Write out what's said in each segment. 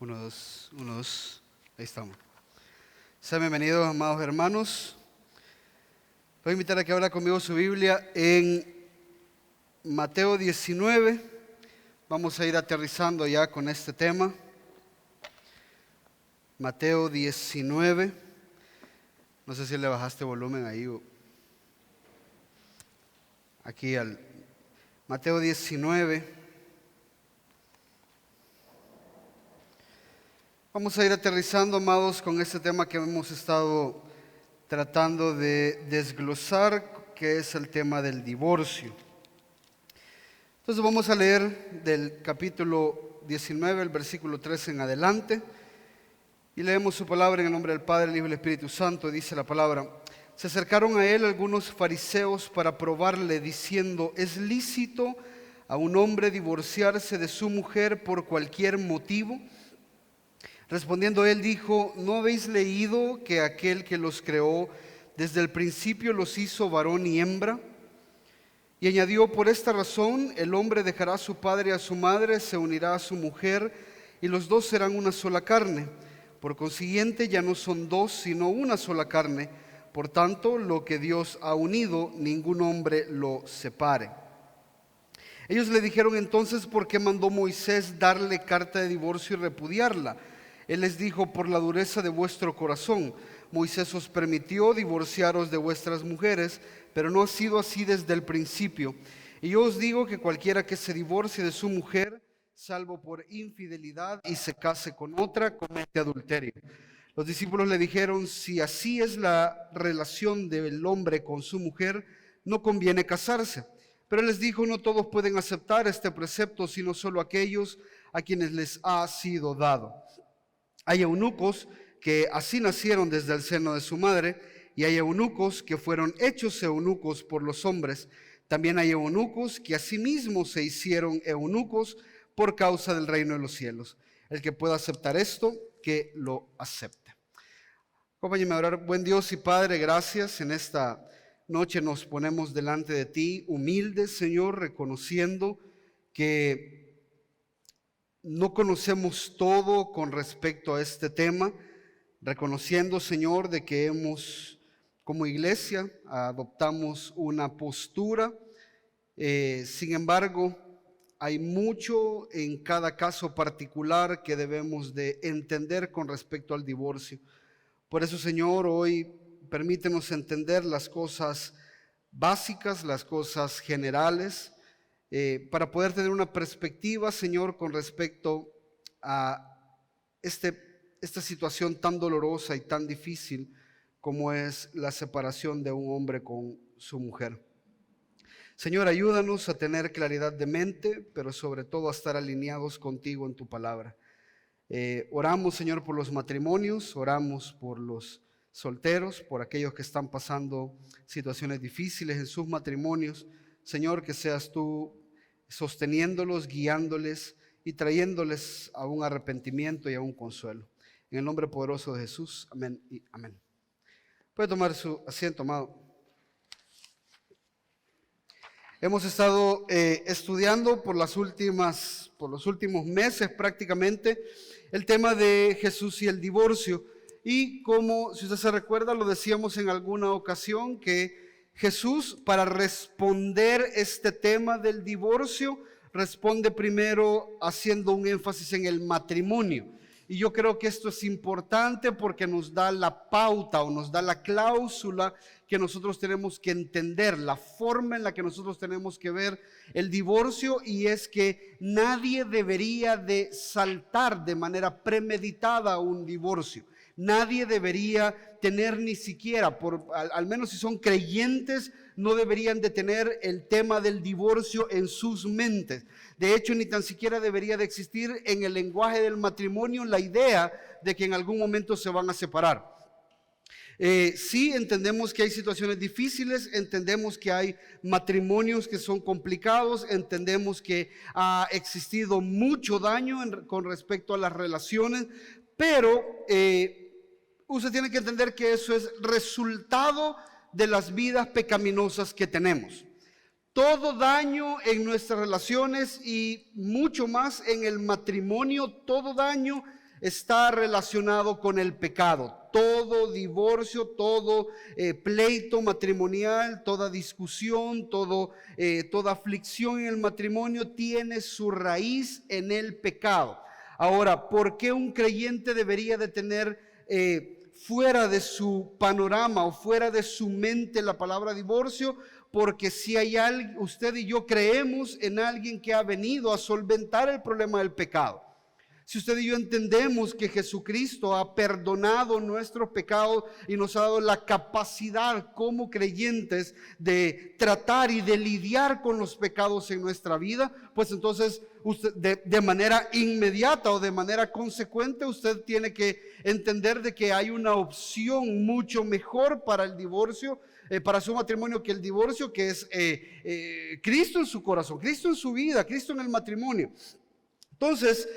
Uno, dos, uno, dos. Ahí estamos. Sean bienvenidos, amados hermanos. Voy a invitar a que abra conmigo su Biblia en Mateo 19. Vamos a ir aterrizando ya con este tema. Mateo 19. No sé si le bajaste volumen ahí o aquí al Mateo 19. Vamos a ir aterrizando, amados, con este tema que hemos estado tratando de desglosar, que es el tema del divorcio. Entonces vamos a leer del capítulo 19, el versículo 13 en adelante, y leemos su palabra en el nombre del Padre, el Hijo y el Espíritu Santo. Dice la palabra: se acercaron a él algunos fariseos para probarle, diciendo: ¿es lícito a un hombre divorciarse de su mujer por cualquier motivo? Respondiendo él dijo: ¿no habéis leído que aquel que los creó desde el principio los hizo varón y hembra? Y añadió: por esta razón el hombre dejará a su padre y a su madre, se unirá a su mujer, y los dos serán una sola carne. Por consiguiente ya no son dos, sino una sola carne. Por tanto, lo que Dios ha unido, ningún hombre lo separe. Ellos le dijeron entonces: ¿por qué mandó Moisés darle carta de divorcio y repudiarla? Él les dijo: por la dureza de vuestro corazón. Moisés os permitió divorciaros de vuestras mujeres, pero no ha sido así desde el principio. Y yo os digo que cualquiera que se divorcie de su mujer, salvo por infidelidad, y se case con otra, comete adulterio. Los discípulos le dijeron: si así es la relación del hombre con su mujer, no conviene casarse. Pero él les dijo: no todos pueden aceptar este precepto, sino solo aquellos a quienes les ha sido dado. Hay eunucos que así nacieron desde el seno de su madre, y hay eunucos que fueron hechos eunucos por los hombres. También hay eunucos que asimismo se hicieron eunucos por causa del reino de los cielos. El que pueda aceptar esto, que lo acepte. Acompáñenme a orar. Buen Dios y Padre, gracias. En esta noche nos ponemos delante de ti, humildes, Señor, reconociendo que no conocemos todo con respecto a este tema, reconociendo, Señor, de que como iglesia, adoptamos una postura. Sin embargo, hay mucho en cada caso particular que debemos de entender con respecto al divorcio. Por eso, Señor, hoy permítenos entender las cosas básicas, las cosas generales, para poder tener una perspectiva, Señor, con respecto a esta situación tan dolorosa y tan difícil como es la separación de un hombre con su mujer. Señor, ayúdanos a tener claridad de mente, pero sobre todo a estar alineados contigo en tu palabra. Oramos, Señor, por los matrimonios, oramos por los solteros, por aquellos que están pasando situaciones difíciles en sus matrimonios. Señor, que seas tú sosteniéndolos, guiándoles y trayéndoles a un arrepentimiento y a un consuelo. En el nombre poderoso de Jesús, amén y amén. Puede tomar su asiento, amado. Hemos estado estudiando por los últimos meses prácticamente el tema de Jesús y el divorcio. Y como, si usted se recuerda, lo decíamos en alguna ocasión, que Jesús, para responder este tema del divorcio, responde primero haciendo un énfasis en el matrimonio. Y yo creo que esto es importante porque nos da la pauta o nos da la cláusula que nosotros tenemos que entender, la forma en la que nosotros tenemos que ver el divorcio, y es que nadie debería de saltar de manera premeditada un divorcio. Nadie debería tener ni siquiera, al menos si son creyentes, no deberían de tener el tema del divorcio en sus mentes. De hecho, ni tan siquiera debería de existir en el lenguaje del matrimonio la idea de que en algún momento se van a separar. Sí, entendemos que hay situaciones difíciles, entendemos que hay matrimonios que son complicados, entendemos que ha existido mucho daño con respecto a las relaciones, pero usted tiene que entender que eso es resultado de las vidas pecaminosas que tenemos. Todo daño en nuestras relaciones y mucho más en el matrimonio, todo daño está relacionado con el pecado. Todo divorcio, todo pleito matrimonial, toda discusión, toda aflicción en el matrimonio tiene su raíz en el pecado. Ahora, ¿por qué un creyente debería de tener fuera de su panorama o fuera de su mente la palabra divorcio? Porque si hay alguien, usted y yo creemos en alguien que ha venido a solventar el problema del pecado. Si usted y yo entendemos que Jesucristo ha perdonado nuestros pecados y nos ha dado la capacidad como creyentes de tratar y de lidiar con los pecados en nuestra vida, pues entonces usted de manera inmediata o de manera consecuente usted tiene que entender de que hay una opción mucho mejor para el divorcio, para su matrimonio, que el divorcio, que es Cristo en su corazón, Cristo en su vida, Cristo en el matrimonio. Entonces,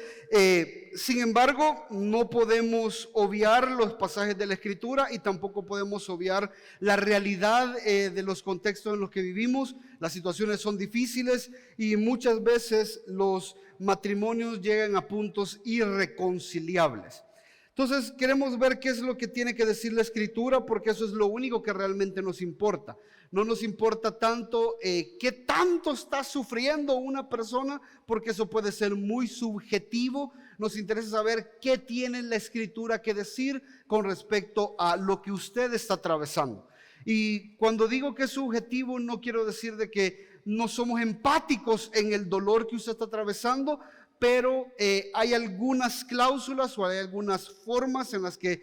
sin embargo, no podemos obviar los pasajes de la Escritura y tampoco podemos obviar la realidad de los contextos en los que vivimos. Las situaciones son difíciles y muchas veces los matrimonios llegan a puntos irreconciliables. Entonces, queremos ver qué es lo que tiene que decir la Escritura, porque eso es lo único que realmente nos importa. No nos importa tanto qué tanto está sufriendo una persona, porque eso puede ser muy subjetivo. Nos interesa saber qué tiene la Escritura que decir con respecto a lo que usted está atravesando. Y cuando digo que es subjetivo, no quiero decir de que no somos empáticos en el dolor que usted está atravesando, pero hay algunas cláusulas o hay algunas formas en las que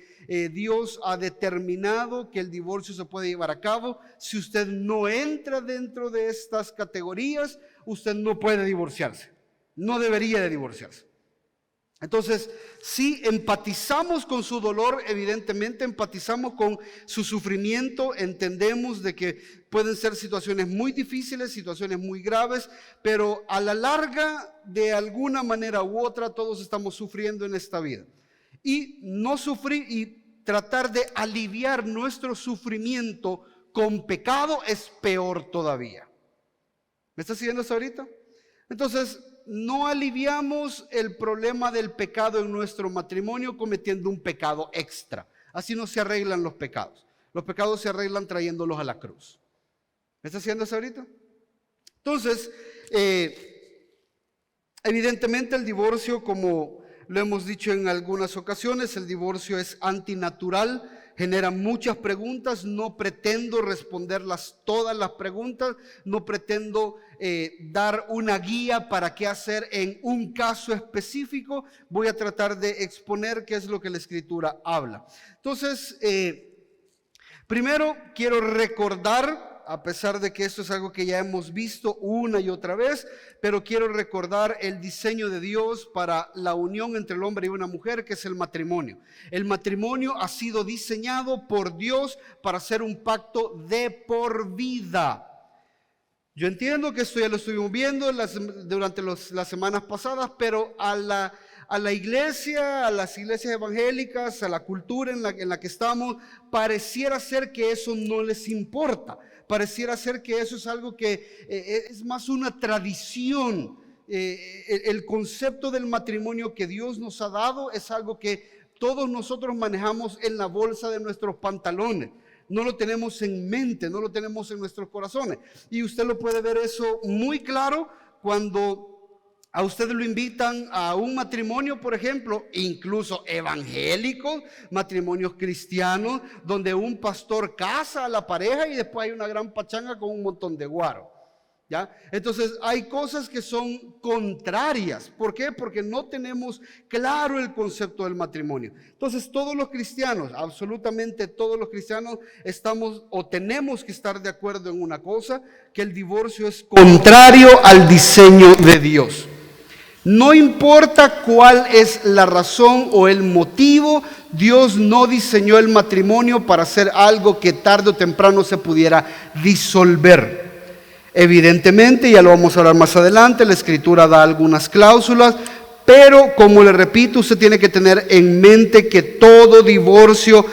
Dios ha determinado que el divorcio se puede llevar a cabo. Si usted no entra dentro de estas categorías, usted no puede divorciarse, no debería de divorciarse. Entonces, si empatizamos con su dolor, evidentemente empatizamos con su sufrimiento, entendemos de que pueden ser situaciones muy difíciles, situaciones muy graves, pero a la larga, de alguna manera u otra, todos estamos sufriendo en esta vida. Y no sufrir y tratar de aliviar nuestro sufrimiento con pecado es peor todavía. ¿Me está siguiendo hasta ahorita? Entonces, no aliviamos el problema del pecado en nuestro matrimonio cometiendo un pecado extra. Así no se arreglan los pecados. Los pecados se arreglan trayéndolos a la cruz. ¿Me está haciendo eso ahorita? Entonces, evidentemente el divorcio, como lo hemos dicho en algunas ocasiones, el divorcio es antinatural. Genera muchas preguntas, no pretendo responderlas todas las preguntas, no pretendo dar una guía para qué hacer en un caso específico. Voy a tratar de exponer qué es lo que la Escritura habla. Entonces, primero quiero recordar, a pesar de que esto es algo que ya hemos visto una y otra vez, pero quiero recordar el diseño de Dios para la unión entre el hombre y una mujer, que es el matrimonio. El matrimonio ha sido diseñado por Dios para ser un pacto de por vida. Yo entiendo que esto ya lo estuvimos viendo durante las semanas pasadas, pero a la iglesia, a las iglesias evangélicas, a la cultura en la que estamos, pareciera ser que eso no les importa. Pareciera ser que eso es algo que es más una tradición. El concepto del matrimonio que Dios nos ha dado es algo que todos nosotros manejamos en la bolsa de nuestros pantalones. No lo tenemos en mente, no lo tenemos en nuestros corazones. Y usted lo puede ver eso muy claro cuando a usted lo invitan a un matrimonio, por ejemplo, incluso evangélicos, matrimonios cristianos, donde un pastor casa a la pareja y después hay una gran pachanga con un montón de guaro. ¿Ya? Entonces hay cosas que son contrarias. ¿Por qué? Porque no tenemos claro el concepto del matrimonio. Entonces todos los cristianos, absolutamente todos los cristianos, estamos o tenemos que estar de acuerdo en una cosa, que el divorcio es contrario al diseño de Dios. No importa cuál es la razón o el motivo, Dios no diseñó el matrimonio para hacer algo que tarde o temprano se pudiera disolver. Evidentemente, ya lo vamos a hablar más adelante, la Escritura da algunas cláusulas, pero como le repito, usted tiene que tener en mente que todo divorcio,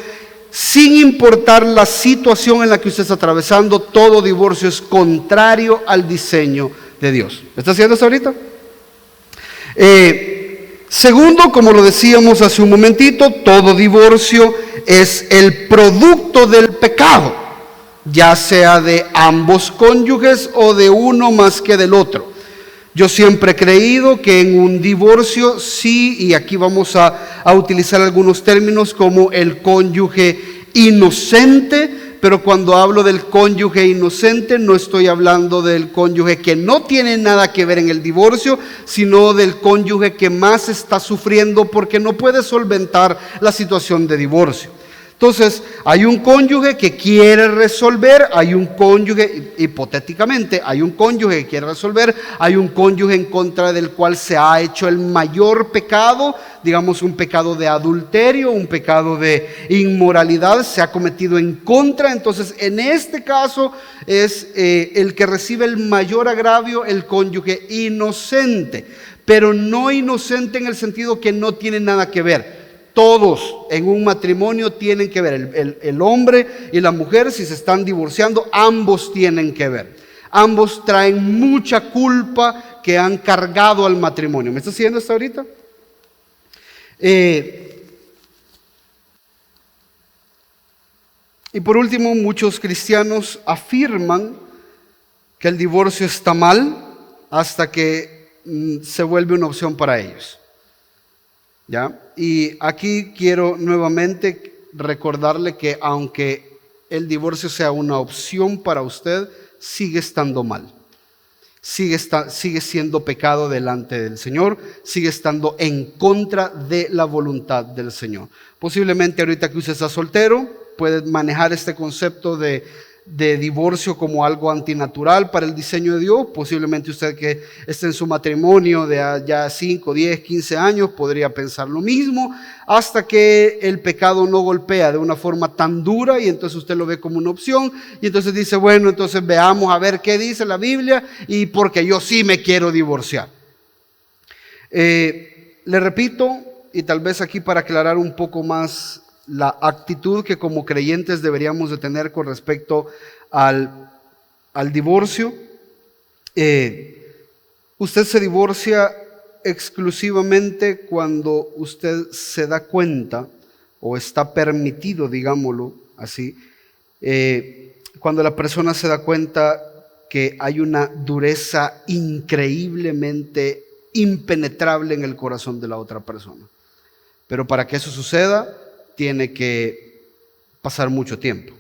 sin importar la situación en la que usted está atravesando, todo divorcio es contrario al diseño de Dios. ¿Me está haciendo eso ahorita? Segundo, como lo decíamos hace un momentito, todo divorcio es el producto del pecado, ya sea de ambos cónyuges o de uno más que del otro. Yo siempre he creído que en un divorcio sí, y aquí vamos a utilizar algunos términos como el cónyuge inocente, pero cuando hablo del cónyuge inocente no estoy hablando del cónyuge que no tiene nada que ver en el divorcio, sino del cónyuge que más está sufriendo porque no puede solventar la situación de divorcio. Entonces, hay un cónyuge que quiere resolver, hay un cónyuge, hipotéticamente, hay un cónyuge que quiere resolver, hay un cónyuge en contra del cual se ha hecho el mayor pecado, digamos un pecado de adulterio, un pecado de inmoralidad, se ha cometido en contra. Entonces, en este caso es el que recibe el mayor agravio, el cónyuge inocente, pero no inocente en el sentido que no tiene nada que ver. Todos en un matrimonio tienen que ver, el hombre y la mujer, si se están divorciando, ambos tienen que ver. Ambos traen mucha culpa que han cargado al matrimonio. ¿Me está siguiendo hasta ahorita? Y por último, muchos cristianos afirman que el divorcio está mal hasta que se vuelve una opción para ellos. ¿Ya? Y aquí quiero nuevamente recordarle que aunque el divorcio sea una opción para usted, sigue estando mal. Sigue siendo pecado delante del Señor, sigue estando en contra de la voluntad del Señor. Posiblemente ahorita que usted está soltero, puede manejar este concepto de divorcio como algo antinatural para el diseño de Dios. Posiblemente usted que esté en su matrimonio de ya 5, 10, 15 años podría pensar lo mismo, hasta que el pecado no golpea de una forma tan dura y entonces usted lo ve como una opción y entonces dice, bueno, entonces veamos a ver qué dice la Biblia y porque yo sí me quiero divorciar. Le repito, y tal vez aquí para aclarar un poco más la actitud que como creyentes deberíamos de tener con respecto al divorcio. Usted se divorcia exclusivamente cuando usted se da cuenta, o está permitido, digámoslo así, cuando la persona se da cuenta que hay una dureza increíblemente impenetrable en el corazón de la otra persona. Pero para que eso suceda, tiene que pasar mucho tiempo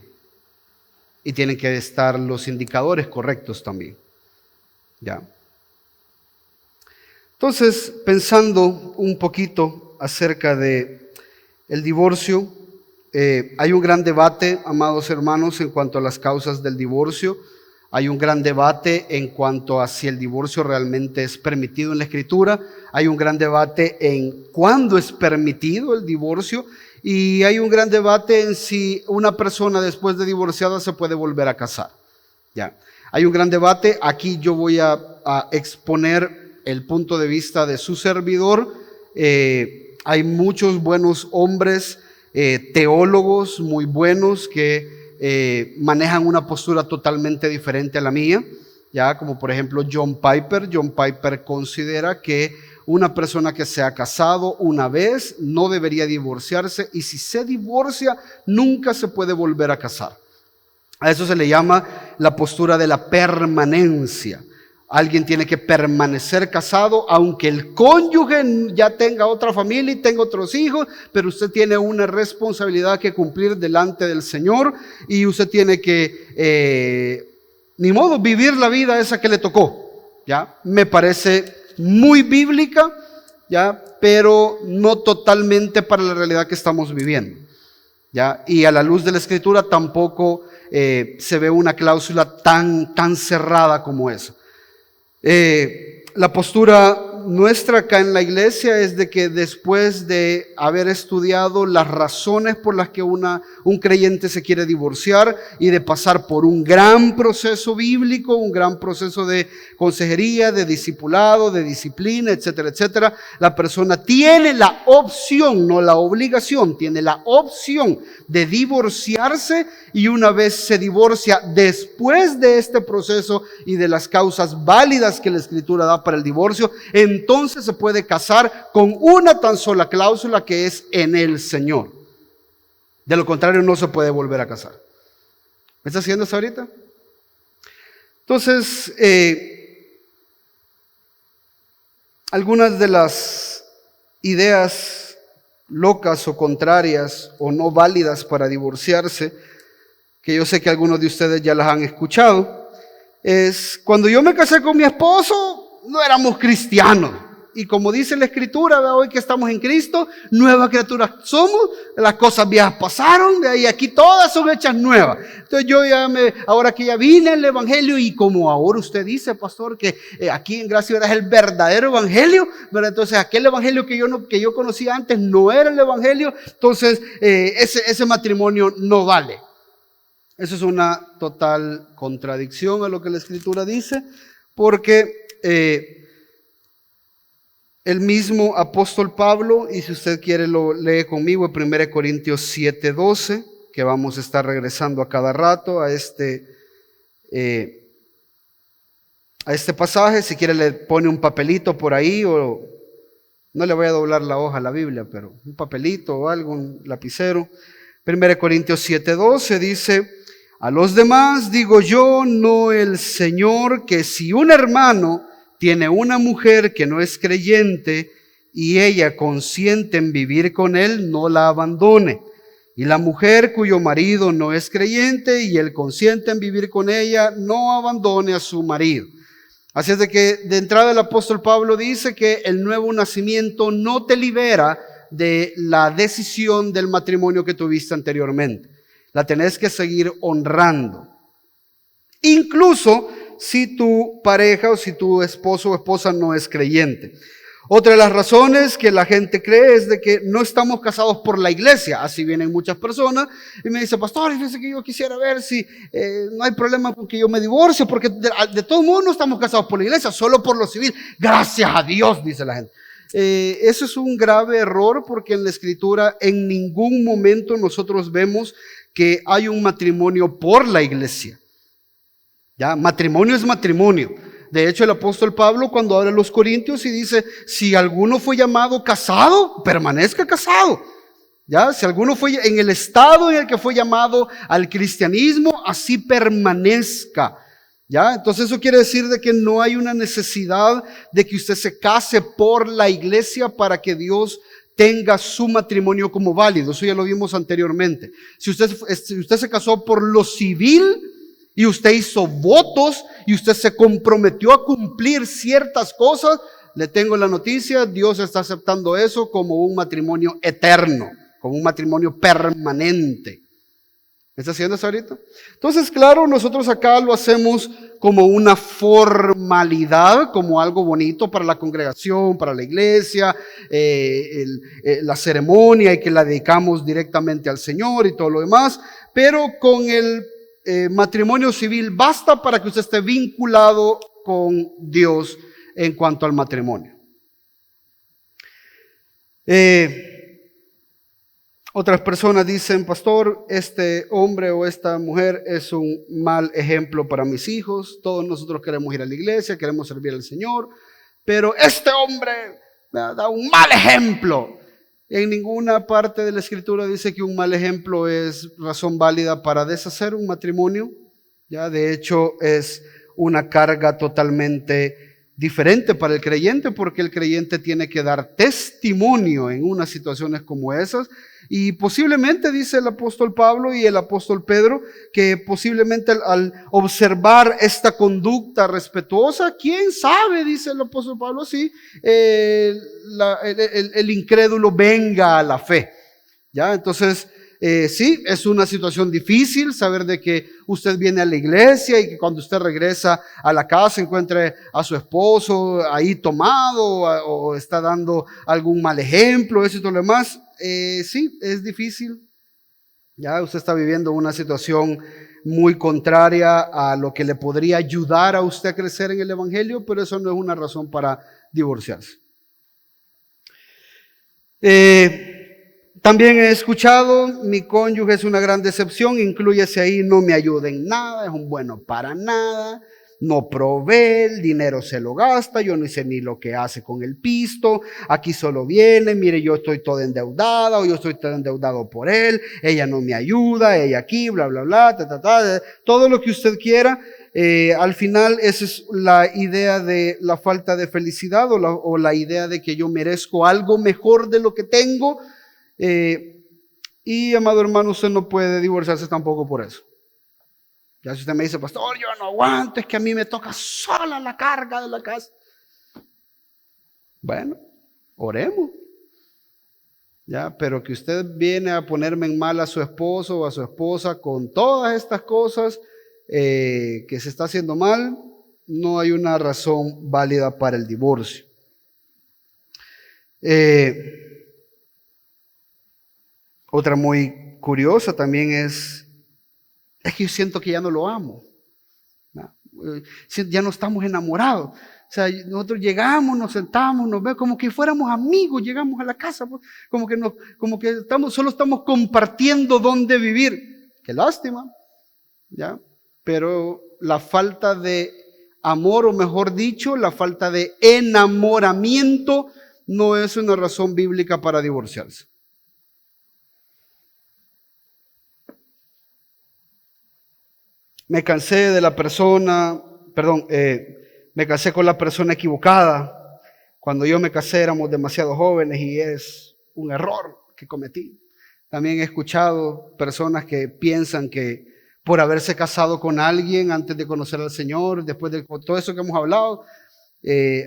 y tienen que estar los indicadores correctos también. ¿Ya? Entonces, pensando un poquito acerca de el divorcio, hay un gran debate, amados hermanos, en cuanto a las causas del divorcio. Hay un gran debate en cuanto a si el divorcio realmente es permitido en la Escritura. Hay un gran debate en cuándo es permitido el divorcio. Y hay un gran debate en si una persona después de divorciada se puede volver a casar. ¿Ya? Hay un gran debate. Aquí yo voy a exponer el punto de vista de su servidor. Hay muchos buenos hombres, teólogos muy buenos que manejan una postura totalmente diferente a la mía. Ya, como por ejemplo John Piper. John Piper considera que una persona que se ha casado una vez no debería divorciarse, y si se divorcia nunca se puede volver a casar. A eso se le llama la postura de la permanencia. Alguien tiene que permanecer casado aunque el cónyuge ya tenga otra familia y tenga otros hijos, pero usted tiene una responsabilidad que cumplir delante del Señor y usted tiene que, ni modo, vivir la vida esa que le tocó. ¿Ya? Me parece muy bíblica, ¿ya? Pero no totalmente para la realidad que estamos viviendo, ¿ya? Y a la luz de la Escritura tampoco se ve una cláusula tan cerrada como esa. La postura nuestra acá en la iglesia es de que después de haber estudiado las razones por las que un creyente se quiere divorciar y de pasar por un gran proceso bíblico, un gran proceso de consejería, de discipulado, de disciplina, etcétera, etcétera, la persona tiene la opción, no la obligación, tiene la opción de divorciarse, y una vez se divorcia después de este proceso y de las causas válidas que la Escritura da para el divorcio, entonces se puede casar con una tan sola cláusula, que es en el Señor. De lo contrario, no se puede volver a casar. ¿Me está haciendo eso ahorita? Entonces, algunas de las ideas locas o contrarias o no válidas para divorciarse, que yo sé que algunos de ustedes ya las han escuchado, es: cuando yo me casé con mi esposo, no éramos cristianos. Y como dice la Escritura, hoy que estamos en Cristo, nuevas criaturas somos, las cosas viejas pasaron, y aquí todas son hechas nuevas. Entonces ahora que ya vine el Evangelio, y como ahora usted dice, pastor, que aquí en Gracia es el verdadero Evangelio, ¿verdad? Entonces aquel Evangelio que yo conocía antes no era el Evangelio, entonces ese matrimonio no vale. Eso es una total contradicción a lo que la Escritura dice, porque el mismo apóstol Pablo, y si usted quiere lo lee conmigo, en 1 Corintios 7:12, que vamos a estar regresando a cada rato a este pasaje. Si quiere le pone un papelito por ahí, o no le voy a doblar la hoja a la Biblia, pero un papelito o algo, un lapicero. 1 Corintios 7:12 dice: a los demás digo yo, no el Señor, que si un hermano tiene una mujer que no es creyente y ella consiente en vivir con él, no la abandone. Y la mujer cuyo marido no es creyente y él consiente en vivir con ella, no abandone a su marido. Así es de que de entrada el apóstol Pablo dice que el nuevo nacimiento no te libera de la decisión del matrimonio que tuviste anteriormente. La tenés que seguir honrando. Incluso si tu pareja o si tu esposo o esposa no es creyente. Otra de las razones que la gente cree es de que no estamos casados por la iglesia. Así vienen muchas personas y me dicen: pastor, fíjese que yo quisiera ver si no hay problema con que yo me divorcie, porque de todo modo no estamos casados por la iglesia, solo por lo civil. Gracias a Dios, dice la gente. Eso es un grave error, porque en la Escritura en ningún momento nosotros vemos que hay un matrimonio por la iglesia. Ya, matrimonio es matrimonio. De hecho, el apóstol Pablo, cuando habla a los corintios y dice: si alguno fue llamado casado, permanezca casado. Ya, si alguno fue en el estado en el que fue llamado al cristianismo, así permanezca. Ya, entonces eso quiere decir de que no hay una necesidad de que usted se case por la iglesia para que Dios tenga su matrimonio como válido. Eso ya lo vimos anteriormente. Si usted se casó por lo civil y usted hizo votos y usted se comprometió a cumplir ciertas cosas, le tengo la noticia: Dios está aceptando eso como un matrimonio eterno, como un matrimonio permanente. ¿Me está haciendo eso ahorita? Entonces, claro, nosotros acá lo hacemos como una formalidad, como algo bonito para la congregación, para la iglesia, la ceremonia, y que la dedicamos directamente al Señor y todo lo demás. Pero con el matrimonio civil basta para que usted esté vinculado con Dios en cuanto al matrimonio. Otras personas dicen: pastor, este hombre o esta mujer es un mal ejemplo para mis hijos. Todos nosotros queremos ir a la iglesia, queremos servir al Señor, pero este hombre me da un mal ejemplo. En ninguna parte de la Escritura dice que un mal ejemplo es razón válida para deshacer un matrimonio. Ya, de hecho, es una carga totalmente diferente para el creyente, porque el creyente tiene que dar testimonio en unas situaciones como esas. Y posiblemente, dice el apóstol Pablo y el apóstol Pedro, que posiblemente al observar esta conducta respetuosa, quién sabe, dice el apóstol Pablo, sí, el incrédulo venga a la fe. Ya, entonces sí, es una situación difícil saber de que usted viene a la iglesia y que cuando usted regresa a la casa encuentre a su esposo ahí tomado o está dando algún mal ejemplo, eso y todo lo demás. Sí, es difícil. Ya usted está viviendo una situación muy contraria a lo que le podría ayudar a usted a crecer en el evangelio, pero eso no es una razón para divorciarse. También he escuchado: mi cónyuge es una gran decepción, inclúyese ahí, no me ayuda en nada, es un bueno para nada, no provee, el dinero se lo gasta, yo no sé ni lo que hace con el pisto, aquí solo viene, mire, yo estoy toda endeudada o yo estoy todo endeudado por él, ella no me ayuda, ella aquí, bla, bla, bla, todo lo que usted quiera. Al final esa es la idea de la falta de felicidad o la idea de que yo merezco algo mejor de lo que tengo. Y amado hermano, usted no puede divorciarse tampoco por eso. Ya si usted me dice, pastor, yo no aguanto, es que a mí me toca sola la carga de la casa. Bueno, oremos. Ya, pero que usted viene a ponerme en mal a su esposo o a su esposa con todas estas cosas que se está haciendo mal, no hay una razón válida para el divorcio. Otra muy curiosa también es que yo siento que ya no lo amo. Ya no estamos enamorados. O sea, nosotros llegamos, nos sentamos, nos vemos como que fuéramos amigos, llegamos a la casa, pues, como que solo estamos compartiendo dónde vivir. Qué lástima, ¿ya? Pero la falta de amor, o mejor dicho, la falta de enamoramiento no es una razón bíblica para divorciarse. Me cansé de la persona, me casé con la persona equivocada. Cuando yo me casé éramos demasiado jóvenes y es un error que cometí. También he escuchado personas que piensan que por haberse casado con alguien antes de conocer al Señor, después de todo eso que hemos hablado,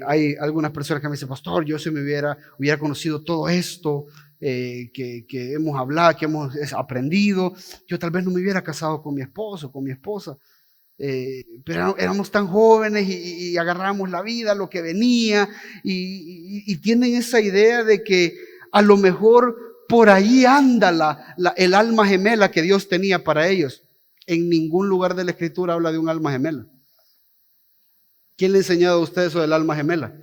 hay algunas personas que me dicen, pastor, yo si me hubiera conocido todo esto que hemos hablado, que hemos aprendido, yo tal vez no me hubiera casado con mi esposo, con mi esposa. Pero éramos tan jóvenes y agarramos la vida, lo que venía, y tienen esa idea de que a lo mejor por ahí anda el alma gemela que Dios tenía para ellos. En ningún lugar de la Escritura habla de un alma gemela. ¿Quién le ha enseñado a usted eso del alma gemela?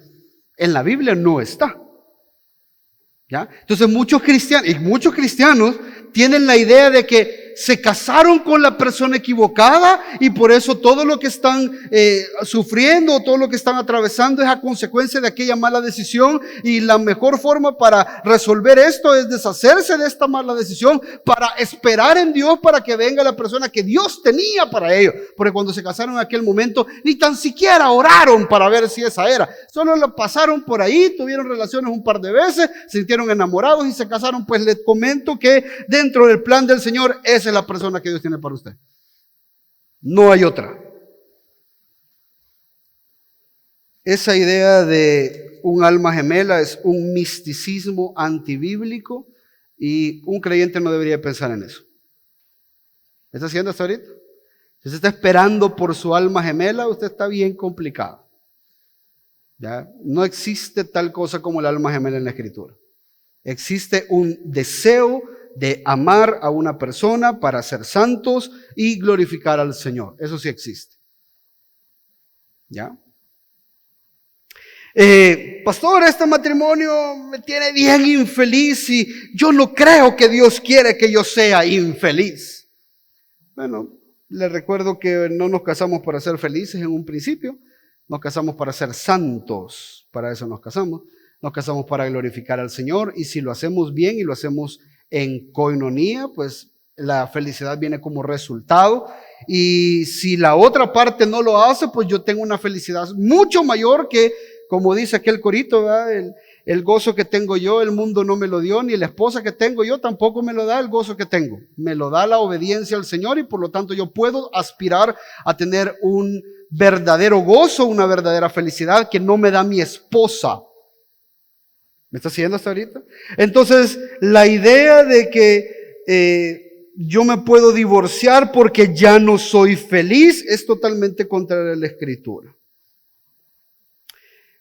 En la Biblia no está. ¿Ya? Entonces muchos cristianos tienen la idea de que se casaron con la persona equivocada y por eso todo lo que están sufriendo, todo lo que están atravesando es a consecuencia de aquella mala decisión, y la mejor forma para resolver esto es deshacerse de esta mala decisión para esperar en Dios para que venga la persona que Dios tenía para ellos, porque cuando se casaron en aquel momento ni tan siquiera oraron para ver si esa era, solo lo pasaron por ahí, tuvieron relaciones un par de veces, se sintieron enamorados y se casaron. Pues les comento que dentro del plan del Señor esa es la persona que Dios tiene para usted. No hay otra. Esa idea de un alma gemela es un misticismo antibíblico y un creyente no debería pensar en eso. ¿Me está haciendo hasta ahorita? Si usted está esperando por su alma gemela, usted está bien complicado. ¿Ya? No existe tal cosa como el alma gemela en la Escritura. Existe un deseo de amar a una persona para ser santos y glorificar al Señor. Eso sí existe. ¿Ya? Pastor, este matrimonio me tiene bien infeliz y yo no creo que Dios quiere que yo sea infeliz. Bueno, les recuerdo que no nos casamos para ser felices en un principio, nos casamos para ser santos, para eso nos casamos para glorificar al Señor, y si lo hacemos bien y lo hacemos en coinonía, pues la felicidad viene como resultado. Y si la otra parte no lo hace, pues yo tengo una felicidad mucho mayor que, como dice aquel corito, ¿verdad? El gozo que tengo yo, el mundo no me lo dio, ni la esposa que tengo yo tampoco me lo da el gozo que tengo. Me lo da la obediencia al Señor, y por lo tanto yo puedo aspirar a tener un verdadero gozo, una verdadera felicidad que no me da mi esposa. ¿Me está siguiendo hasta ahorita? Entonces, la idea de que yo me puedo divorciar porque ya no soy feliz es totalmente contraria a la Escritura.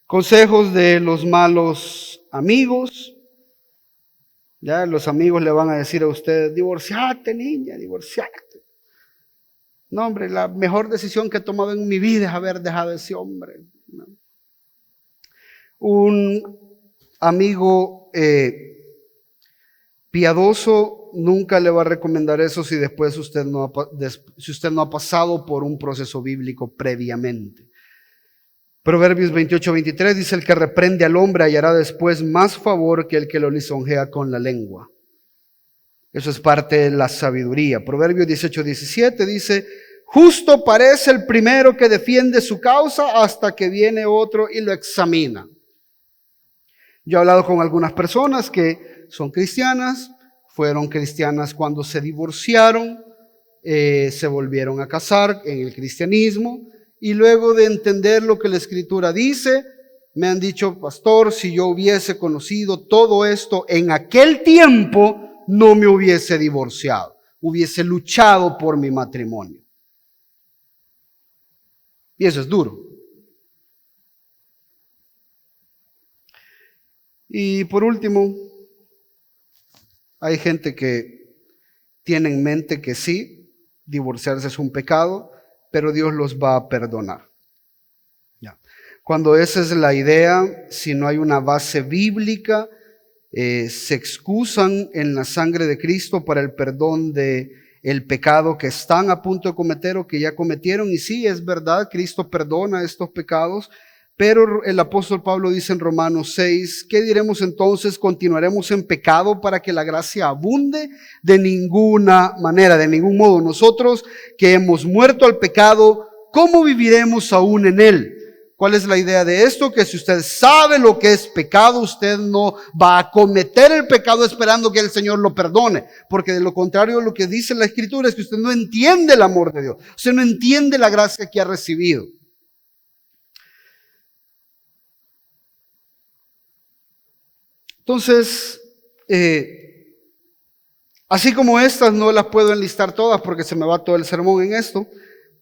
Consejos de los malos amigos. Ya los amigos le van a decir a usted, divorciate, niña, divorciate. No, hombre, la mejor decisión que he tomado en mi vida es haber dejado a ese hombre. ¿No? Un amigo Piadoso nunca le va a recomendar eso si después si usted no ha pasado por un proceso bíblico previamente. Proverbios 28-23 dice: el que reprende al hombre hallará después más favor que el que lo lisonjea con la lengua. Eso es parte de la sabiduría. Proverbios 18-17 dice: justo parece el primero que defiende su causa hasta que viene otro y lo examina. Yo he hablado con algunas personas que son cristianas, fueron cristianas cuando se divorciaron, se volvieron a casar en el cristianismo y luego de entender lo que la Escritura dice, me han dicho: pastor, si yo hubiese conocido todo esto en aquel tiempo, no me hubiese divorciado, hubiese luchado por mi matrimonio. Y eso es duro. Y por último, hay gente que tiene en mente que sí, divorciarse es un pecado, pero Dios los va a perdonar. Ya. Cuando esa es la idea, si no hay una base bíblica, se excusan en la sangre de Cristo para el perdón de el pecado que están a punto de cometer o que ya cometieron. Y sí, es verdad, Cristo perdona estos pecados. Pero el apóstol Pablo dice en Romanos 6, ¿qué diremos entonces? ¿Continuaremos en pecado para que la gracia abunde? De ninguna manera, de ningún modo. Nosotros que hemos muerto al pecado, ¿cómo viviremos aún en él? ¿Cuál es la idea de esto? Que si usted sabe lo que es pecado, usted no va a cometer el pecado esperando que el Señor lo perdone. Porque de lo contrario, lo que dice la Escritura es que usted no entiende el amor de Dios. Usted no entiende la gracia que ha recibido. Entonces, así como estas, no las puedo enlistar todas porque se me va todo el sermón en esto,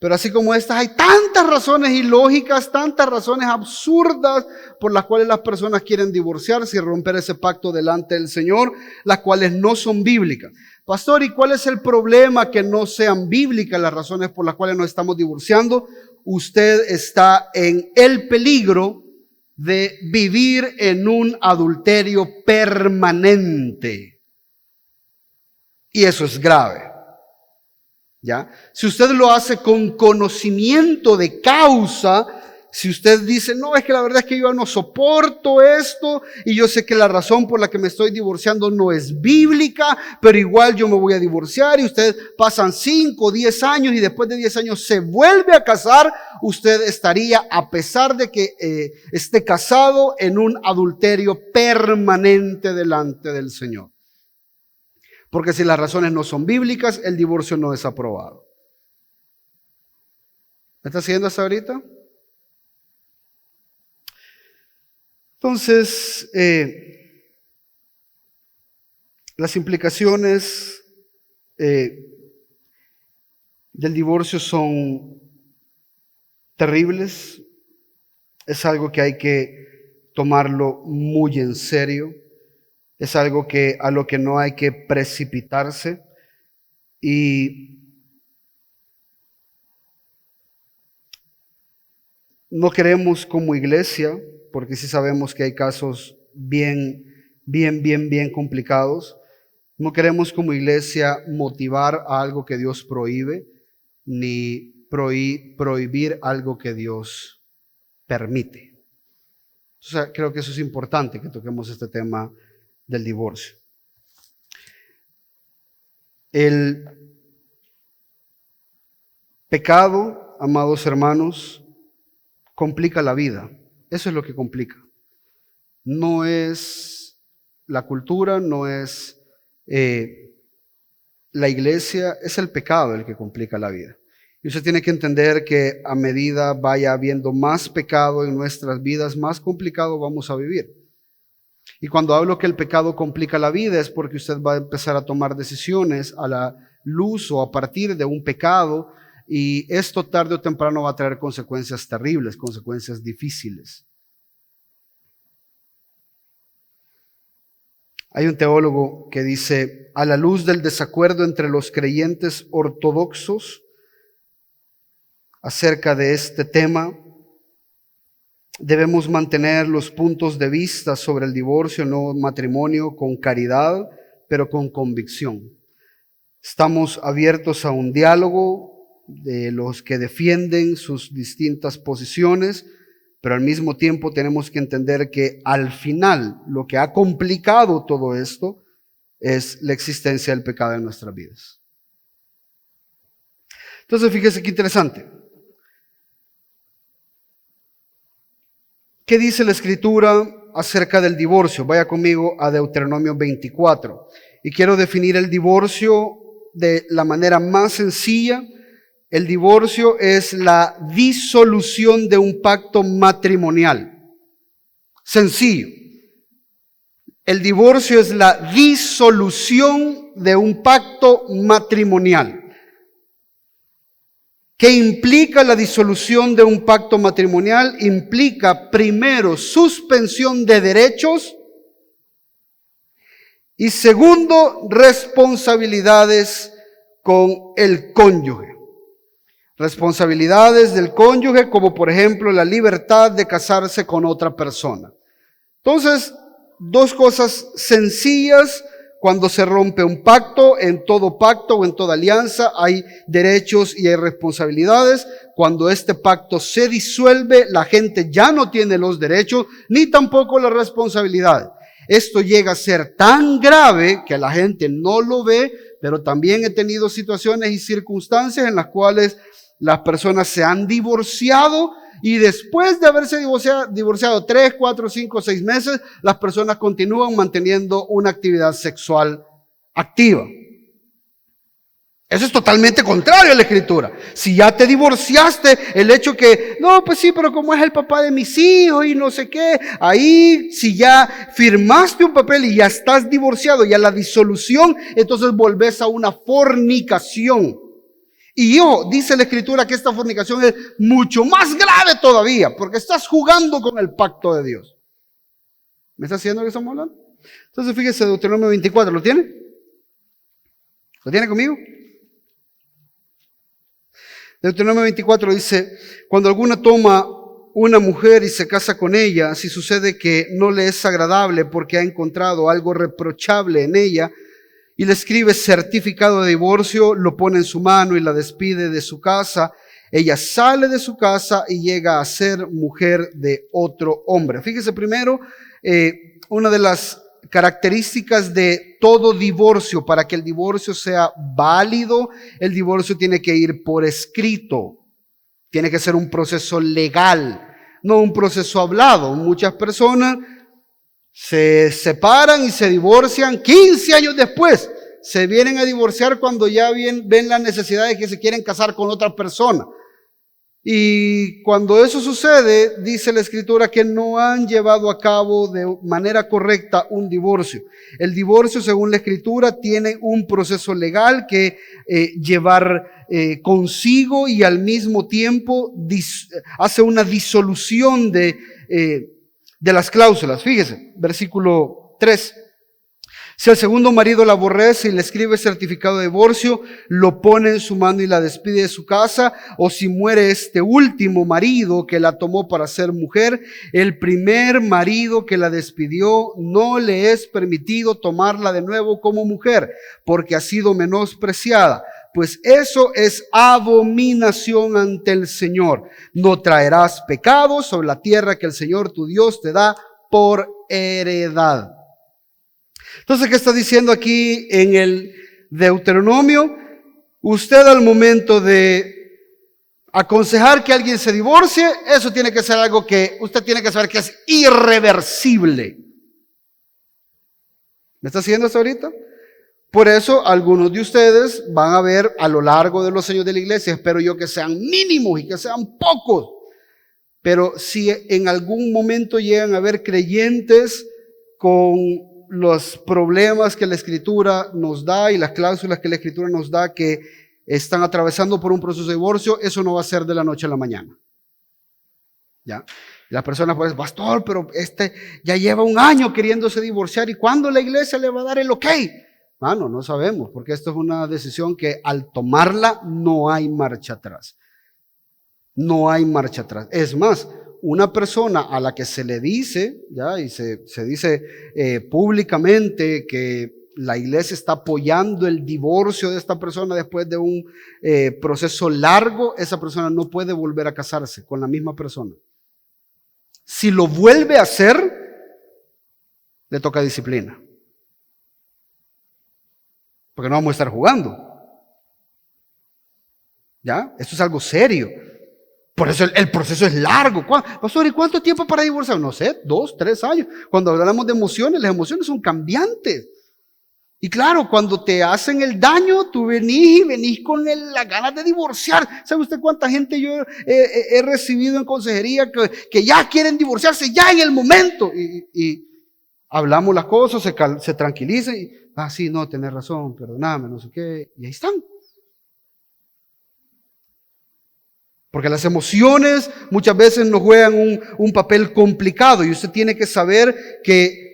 pero así como estas hay tantas razones ilógicas, tantas razones absurdas por las cuales las personas quieren divorciarse y romper ese pacto delante del Señor, las cuales no son bíblicas. Pastor, ¿y cuál es el problema que no sean bíblicas las razones por las cuales nos estamos divorciando? Usted está en el peligro de vivir en un adulterio permanente. Y eso es grave. ¿Ya? Si usted lo hace con conocimiento de causa, si usted dice: no, es que la verdad es que yo no soporto esto y yo sé que la razón por la que me estoy divorciando no es bíblica, pero igual yo me voy a divorciar, y usted pasan 5 o 10 años y después de 10 años se vuelve a casar, usted estaría, a pesar de que esté casado, en un adulterio permanente delante del Señor. Porque si las razones no son bíblicas, el divorcio no es aprobado. ¿Me está siguiendo hasta ahorita? Entonces, las implicaciones del divorcio son terribles. Es algo que hay que tomarlo muy en serio. Es algo a lo que no hay que precipitarse. Y no queremos como iglesia, porque sí sabemos que hay casos bien complicados. No queremos como iglesia motivar a algo que Dios prohíbe, ni prohibir algo que Dios permite. O sea, creo que eso es importante, que toquemos este tema del divorcio. El pecado, amados hermanos, complica la vida. Eso es lo que complica. No es la cultura, no es la iglesia, es el pecado el que complica la vida. Y usted tiene que entender que a medida vaya habiendo más pecado en nuestras vidas, más complicado vamos a vivir. Y cuando hablo que el pecado complica la vida es porque usted va a empezar a tomar decisiones a la luz o a partir de un pecado, y esto tarde o temprano va a traer consecuencias terribles, consecuencias difíciles. Hay un teólogo que dice: a la luz del desacuerdo entre los creyentes ortodoxos acerca de este tema, debemos mantener los puntos de vista sobre el divorcio, no matrimonio, con caridad, pero con convicción. Estamos abiertos a un diálogo de los que defienden sus distintas posiciones, pero al mismo tiempo tenemos que entender que al final lo que ha complicado todo esto es la existencia del pecado en nuestras vidas. Entonces, fíjese qué interesante. ¿Qué dice la Escritura acerca del divorcio? Vaya conmigo a Deuteronomio 24. Y quiero definir el divorcio de la manera más sencilla. El divorcio es la disolución de un pacto matrimonial. Sencillo. El divorcio es la disolución de un pacto matrimonial. ¿Qué implica la disolución de un pacto matrimonial? Implica primero suspensión de derechos y segundo responsabilidades con el cónyuge. Responsabilidades del cónyuge, como por ejemplo la libertad de casarse con otra persona. Entonces, dos cosas sencillas. Cuando se rompe un pacto, en todo pacto o en toda alianza hay derechos y hay responsabilidades. Cuando este pacto se disuelve, la gente ya no tiene los derechos ni tampoco las responsabilidades. Esto llega a ser tan grave que la gente no lo ve, pero también he tenido situaciones y circunstancias en las cuales las personas se han divorciado y después de haberse divorciado 3, 4, 5, 6 meses, las personas continúan manteniendo una actividad sexual activa. Eso es totalmente contrario a la Escritura. Si ya te divorciaste, el hecho que, no, pues sí, pero como es el papá de mis hijos y no sé qué, ahí si ya firmaste un papel y ya estás divorciado, ya la disolución, entonces volvés a una fornicación. Y dice la Escritura que esta fornicación es mucho más grave todavía, porque estás jugando con el pacto de Dios. ¿Me está haciendo lo que estamos hablando? Entonces fíjese, Deuteronomio 24, ¿lo tiene? ¿Lo tiene conmigo? Deuteronomio 24 dice, cuando alguna toma una mujer y se casa con ella, si sucede que no le es agradable porque ha encontrado algo reprochable en ella, y le escribe certificado de divorcio, lo pone en su mano y la despide de su casa. Ella sale de su casa y llega a ser mujer de otro hombre. Fíjese primero, una de las características de todo divorcio, para que el divorcio sea válido, el divorcio tiene que ir por escrito. Tiene que ser un proceso legal, no un proceso hablado. Muchas personas se separan y se divorcian 15 años después. Se vienen a divorciar cuando ya ven la necesidad de que se quieren casar con otra persona. Y cuando eso sucede, dice la Escritura que no han llevado a cabo de manera correcta un divorcio. El divorcio, según la Escritura, tiene un proceso legal que llevar consigo y al mismo tiempo hace una disolución de las cláusulas. Fíjese, versículo 3. Si el segundo marido la aborrece y le escribe certificado de divorcio, lo pone en su mano y la despide de su casa, o si muere este último marido que la tomó para ser mujer, el primer marido que la despidió no le es permitido tomarla de nuevo como mujer, porque ha sido menospreciada. Pues eso es abominación ante el Señor. No traerás pecado sobre la tierra que el Señor tu Dios te da por heredad. Entonces, ¿qué está diciendo aquí en el Deuteronomio? Usted al momento de aconsejar que alguien se divorcie, eso tiene que ser algo que usted tiene que saber que es irreversible. ¿Me está siguiendo hasta ahorita? Por eso algunos de ustedes van a ver a lo largo de los años de la iglesia, espero yo que sean mínimos y que sean pocos, pero si en algún momento llegan a ver creyentes con los problemas que la Escritura nos da y las cláusulas que la Escritura nos da que están atravesando por un proceso de divorcio, eso no va a ser de la noche a la mañana. ¿Ya? Las personas pueden decir, pastor, pero ya lleva un año queriéndose divorciar, ¿y cuándo la iglesia le va a dar el ok? Mano, no sabemos, porque esto es una decisión que al tomarla no hay marcha atrás. No hay marcha atrás. Es más, una persona a la que se le dice, ya, y se dice públicamente que la iglesia está apoyando el divorcio de esta persona después de un proceso largo, esa persona no puede volver a casarse con la misma persona. Si lo vuelve a hacer, le toca disciplina. Porque no vamos a estar jugando. ¿Ya? Esto es algo serio. Por eso el proceso es largo. Pastor, ¿y cuánto tiempo para divorciar? No sé, 2, 3 años. Cuando hablamos de emociones, las emociones son cambiantes. Y claro, cuando te hacen el daño, tú venís con las ganas de divorciar. ¿Sabe usted cuánta gente yo he recibido en consejería que ya quieren divorciarse ya en el momento? Y hablamos las cosas, se tranquilizan y, sí, no, tenés razón, perdóname, no sé qué. Y ahí están. Porque las emociones muchas veces nos juegan un papel complicado y usted tiene que saber que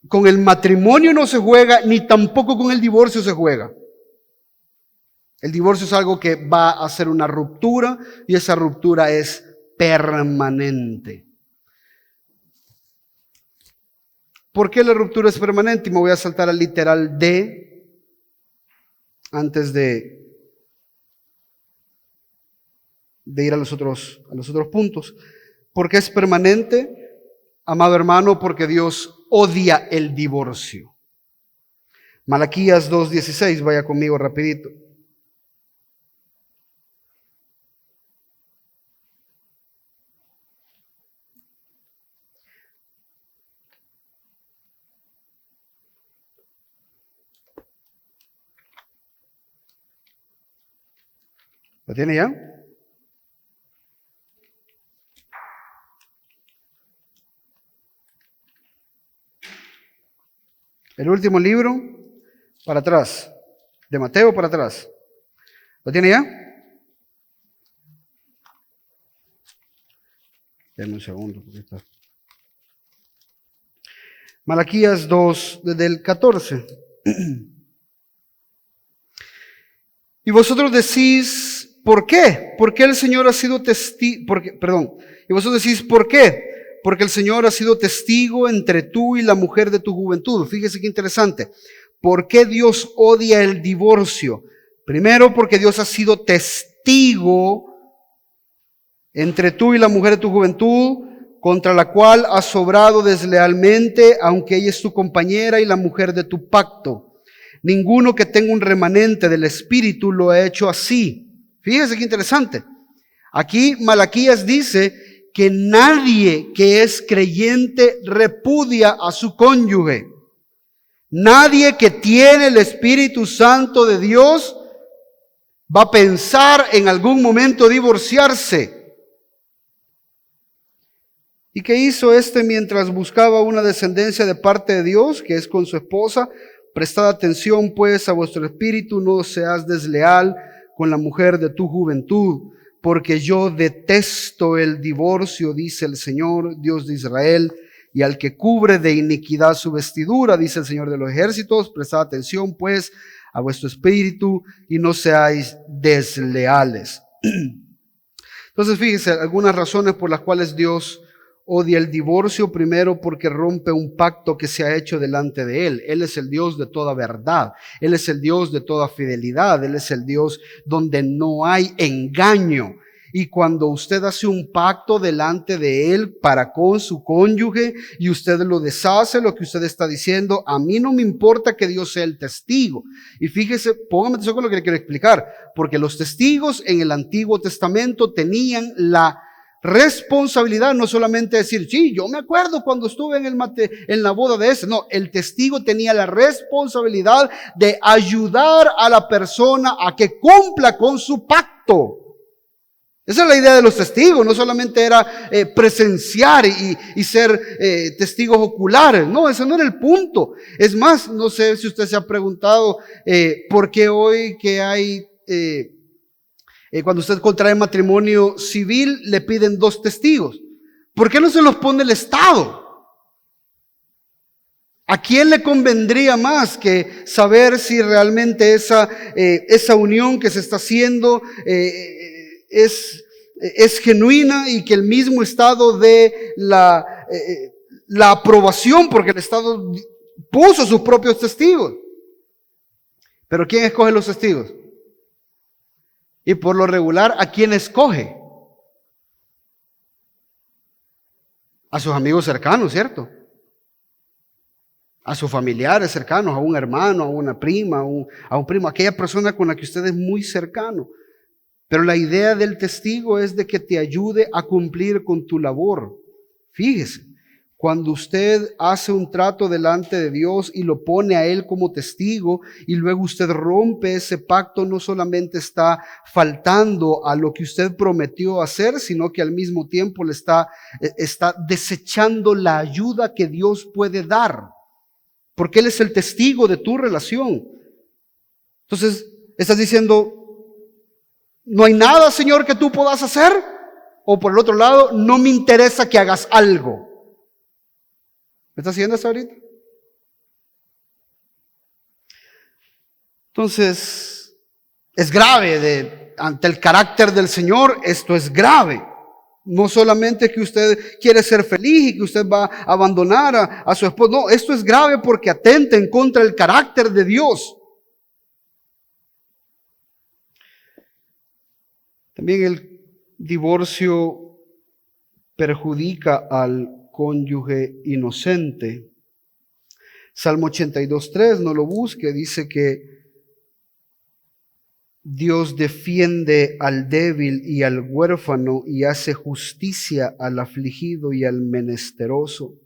con el matrimonio no se juega, ni tampoco con el divorcio se juega. El divorcio es algo que va a ser una ruptura y esa ruptura es permanente. ¿Por qué la ruptura es permanente? Y me voy a saltar al literal de antes de ir a los otros puntos. ¿Por qué es permanente, amado hermano? Porque Dios odia el divorcio. Malaquías 2:16, vaya conmigo rapidito. ¿Lo tiene ya? El último libro, para atrás, de Mateo para atrás. ¿Lo tiene ya? Denme un segundo, porque está. Malaquías 2, desde el 14. Y vosotros decís, ¿por qué? Porque el Señor ha sido testigo, y vosotros decís, ¿por qué? Porque el Señor ha sido testigo entre tú y la mujer de tu juventud. Fíjese qué interesante. ¿Por qué Dios odia el divorcio? Primero, porque Dios ha sido testigo entre tú y la mujer de tu juventud, contra la cual has obrado deslealmente, aunque ella es tu compañera y la mujer de tu pacto. Ninguno que tenga un remanente del Espíritu lo ha hecho así. Fíjese qué interesante. Aquí Malaquías dice que nadie que es creyente repudia a su cónyuge. Nadie que tiene el Espíritu Santo de Dios va a pensar en algún momento divorciarse. ¿Y qué hizo mientras buscaba una descendencia de parte de Dios, que es con su esposa? Prestad atención pues a vuestro espíritu, no seas desleal con la mujer de tu juventud, porque yo detesto el divorcio, dice el Señor, Dios de Israel, y al que cubre de iniquidad su vestidura, dice el Señor de los ejércitos. Prestad atención pues a vuestro espíritu y no seáis desleales. Entonces fíjense, algunas razones por las cuales Dios odia el divorcio. Primero, porque rompe un pacto que se ha hecho delante de Él. Él es el Dios de toda verdad. Él es el Dios de toda fidelidad. Él es el Dios donde no hay engaño. Y cuando usted hace un pacto delante de Él para con su cónyuge y usted lo deshace, lo que usted está diciendo, a mí no me importa que Dios sea el testigo. Y fíjese, póngame atención con lo que le quiero explicar, porque los testigos en el Antiguo Testamento tenían la responsabilidad, no solamente decir, sí, yo me acuerdo cuando estuve en la boda de ese. No, el testigo tenía la responsabilidad de ayudar a la persona a que cumpla con su pacto. Esa es la idea de los testigos. No solamente era presenciar y ser testigos oculares. No, ese no era el punto. Es más, no sé si usted se ha preguntado por qué hoy que hay cuando usted contrae matrimonio civil, le piden 2 testigos. ¿Por qué no se los pone el Estado? ¿A quién le convendría más que saber si realmente esa unión que se está haciendo es genuina y que el mismo Estado dé la aprobación, porque el Estado puso sus propios testigos? Pero ¿quién escoge los testigos? Y por lo regular, ¿a quién escoge? A sus amigos cercanos, ¿cierto? A sus familiares cercanos, a un hermano, a una prima, a un primo, a aquella persona con la que usted es muy cercano. Pero la idea del testigo es de que te ayude a cumplir con tu labor. Fíjese, cuando usted hace un trato delante de Dios y lo pone a Él como testigo y luego usted rompe ese pacto, no solamente está faltando a lo que usted prometió hacer, sino que al mismo tiempo le está desechando la ayuda que Dios puede dar. Porque Él es el testigo de tu relación. Entonces, estás diciendo, no hay nada, Señor, que tú puedas hacer. O por el otro lado, no me interesa que hagas algo. ¿Me estás siguiendo hasta ahorita? Entonces, es grave ante el carácter del Señor, esto es grave. No solamente que usted quiere ser feliz y que usted va a abandonar a su esposo. No, esto es grave porque atenta en contra del carácter de Dios. También el divorcio perjudica al cónyuge inocente. Salmo 82:3, no lo busque, dice que Dios defiende al débil y al huérfano y hace justicia al afligido y al menesteroso.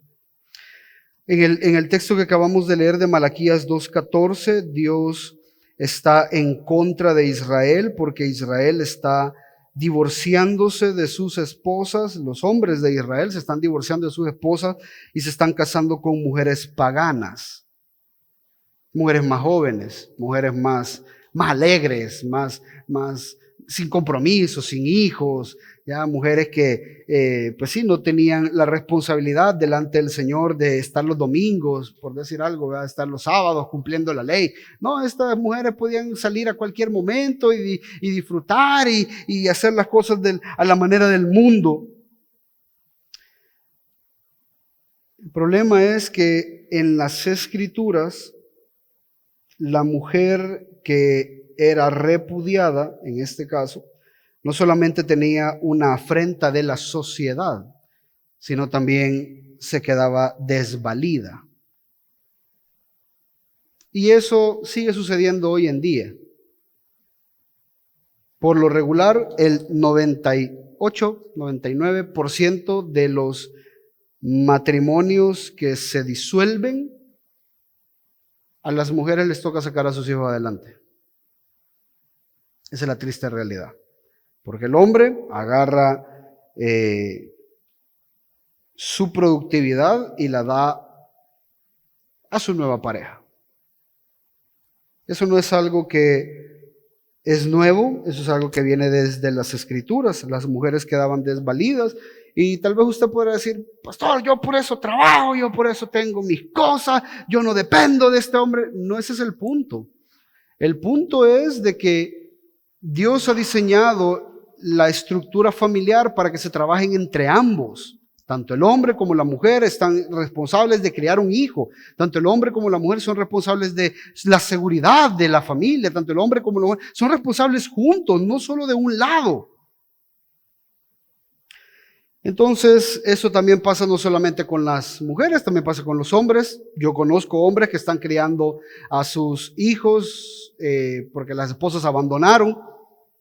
En el texto que acabamos de leer de Malaquías 2:14, Dios está en contra de Israel porque Israel está divorciándose de sus esposas. Los hombres de Israel se están divorciando de sus esposas y se están casando con mujeres paganas, mujeres más jóvenes, mujeres más alegres, más sin compromiso, sin hijos, ya mujeres que pues sí, no tenían la responsabilidad delante del Señor de estar los domingos, por decir algo, ¿verdad? Estar los sábados cumpliendo la ley. No, estas mujeres podían salir a cualquier momento y disfrutar y hacer las cosas a la manera del mundo. El problema es que en las Escrituras, la mujer que era repudiada, en este caso, no solamente tenía una afrenta de la sociedad, sino también se quedaba desvalida. Y eso sigue sucediendo hoy en día. Por lo regular, el 99% de los matrimonios que se disuelven, a las mujeres les toca sacar a sus hijos adelante. Esa es la triste realidad. Porque el hombre agarra su productividad y la da a su nueva pareja. Eso no es algo que es nuevo, eso es algo que viene desde las Escrituras. Las mujeres quedaban desvalidas. Y tal vez usted podrá decir, pastor, yo por eso trabajo, yo por eso tengo mis cosas, yo no dependo de este hombre. No, ese es el punto. El punto es de que Dios ha diseñado la estructura familiar para que se trabajen entre ambos. Tanto el hombre como la mujer están responsables de criar un hijo. Tanto el hombre como la mujer son responsables de la seguridad de la familia. Tanto el hombre como la mujer son responsables juntos, no solo de un lado. Entonces, eso también pasa no solamente con las mujeres, también pasa con los hombres. Yo conozco hombres que están criando a sus hijos porque las esposas abandonaron.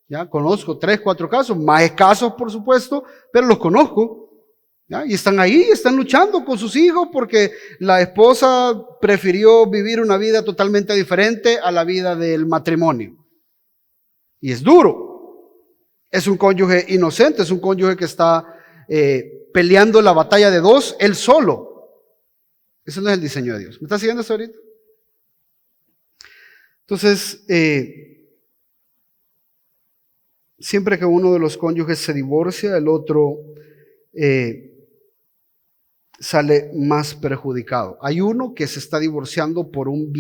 Ya conozco 3, 4 casos, más escasos por supuesto, pero los conozco. ¿Ya? Y están ahí, están luchando con sus hijos porque la esposa prefirió vivir una vida totalmente diferente a la vida del matrimonio. Y es duro. Es un cónyuge inocente, es un cónyuge que está peleando la batalla de dos, él solo. Ese no es el diseño de Dios. ¿Me está siguiendo eso ahorita? Entonces, siempre que uno de los cónyuges se divorcia, el otro sale más perjudicado. Hay uno que se está divorciando por un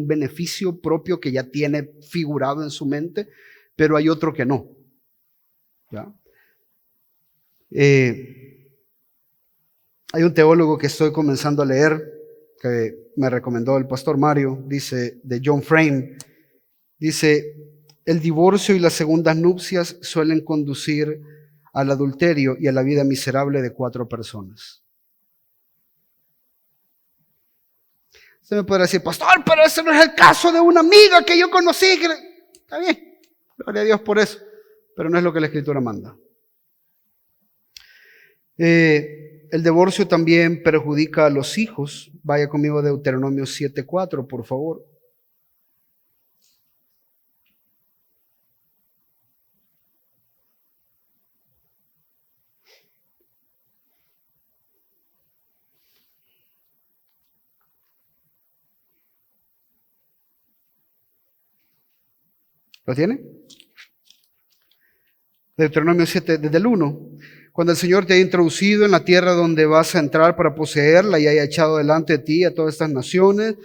beneficio propio que ya tiene figurado en su mente, pero hay otro que no. ¿Ya? Hay un teólogo que estoy comenzando a leer que me recomendó el pastor Mario, dice, de John Frame, dice, el divorcio y las segundas nupcias suelen conducir al adulterio y a la vida miserable de 4 personas. Usted me podrá decir, pastor, pero ese no es el caso de una amiga que yo conocí. Está bien, gloria a Dios por eso, pero no es lo que la Escritura manda. El divorcio también perjudica a los hijos. Vaya conmigo a Deuteronomio 7:4, por favor. ¿Lo tiene? Deuteronomio 7, desde el 1. Cuando el Señor te haya introducido en la tierra donde vas a entrar para poseerla y haya echado delante de ti a todas estas naciones,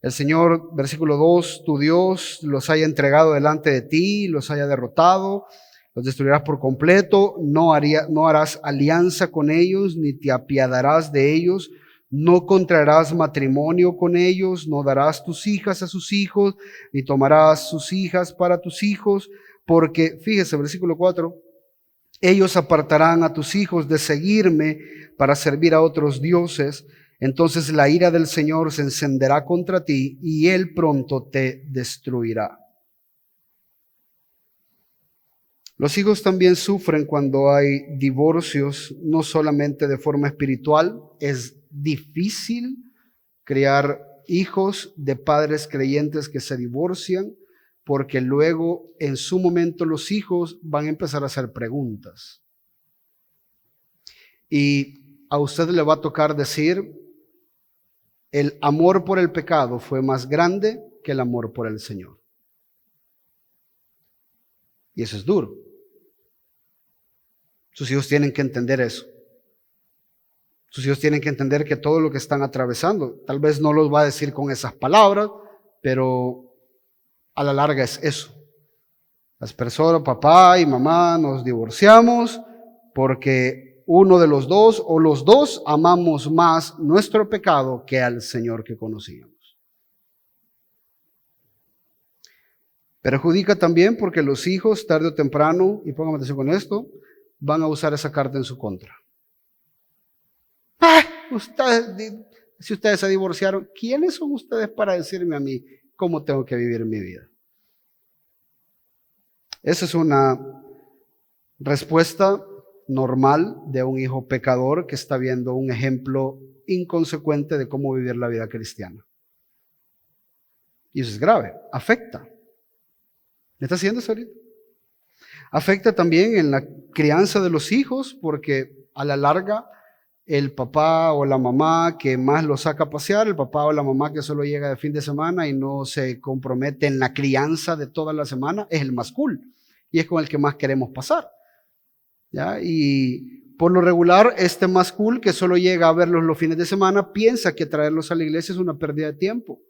el Señor, versículo 2, tu Dios los haya entregado delante de ti, los haya derrotado, los destruirás por completo, no harás alianza con ellos, ni te apiadarás de ellos, no contraerás matrimonio con ellos, no darás tus hijas a sus hijos, ni tomarás sus hijas para tus hijos, porque, fíjese, versículo 4, ellos apartarán a tus hijos de seguirme para servir a otros dioses. Entonces la ira del Señor se encenderá contra ti y Él pronto te destruirá. Los hijos también sufren cuando hay divorcios, no solamente de forma espiritual. Es difícil criar hijos de padres creyentes que se divorcian, porque luego en su momento los hijos van a empezar a hacer preguntas. Y a usted le va a tocar decir, el amor por el pecado fue más grande que el amor por el Señor. Y eso es duro. Sus hijos tienen que entender eso. Sus hijos tienen que entender que todo lo que están atravesando, tal vez no los va a decir con esas palabras, pero a la larga es eso. Las personas, papá y mamá, nos divorciamos porque uno de los dos o los dos amamos más nuestro pecado que al Señor que conocíamos. Perjudica también porque los hijos, tarde o temprano, y pónganme atención con esto, van a usar esa carta en su contra. Si ustedes se divorciaron, ¿quiénes son ustedes para decirme a mí cómo tengo que vivir mi vida? Esa es una respuesta normal de un hijo pecador que está viendo un ejemplo inconsecuente de cómo vivir la vida cristiana. Y eso es grave, afecta. ¿Me está haciendo eso ahorita? Afecta también en la crianza de los hijos, porque a la larga el papá o la mamá que más los saca a pasear, el papá o la mamá que solo llega de fin de semana y no se compromete en la crianza de toda la semana, es el más cool y es con el que más queremos pasar, ¿ya? Y por lo regular, este más cool que solo llega a verlos los fines de semana piensa que traerlos a la iglesia es una pérdida de tiempo.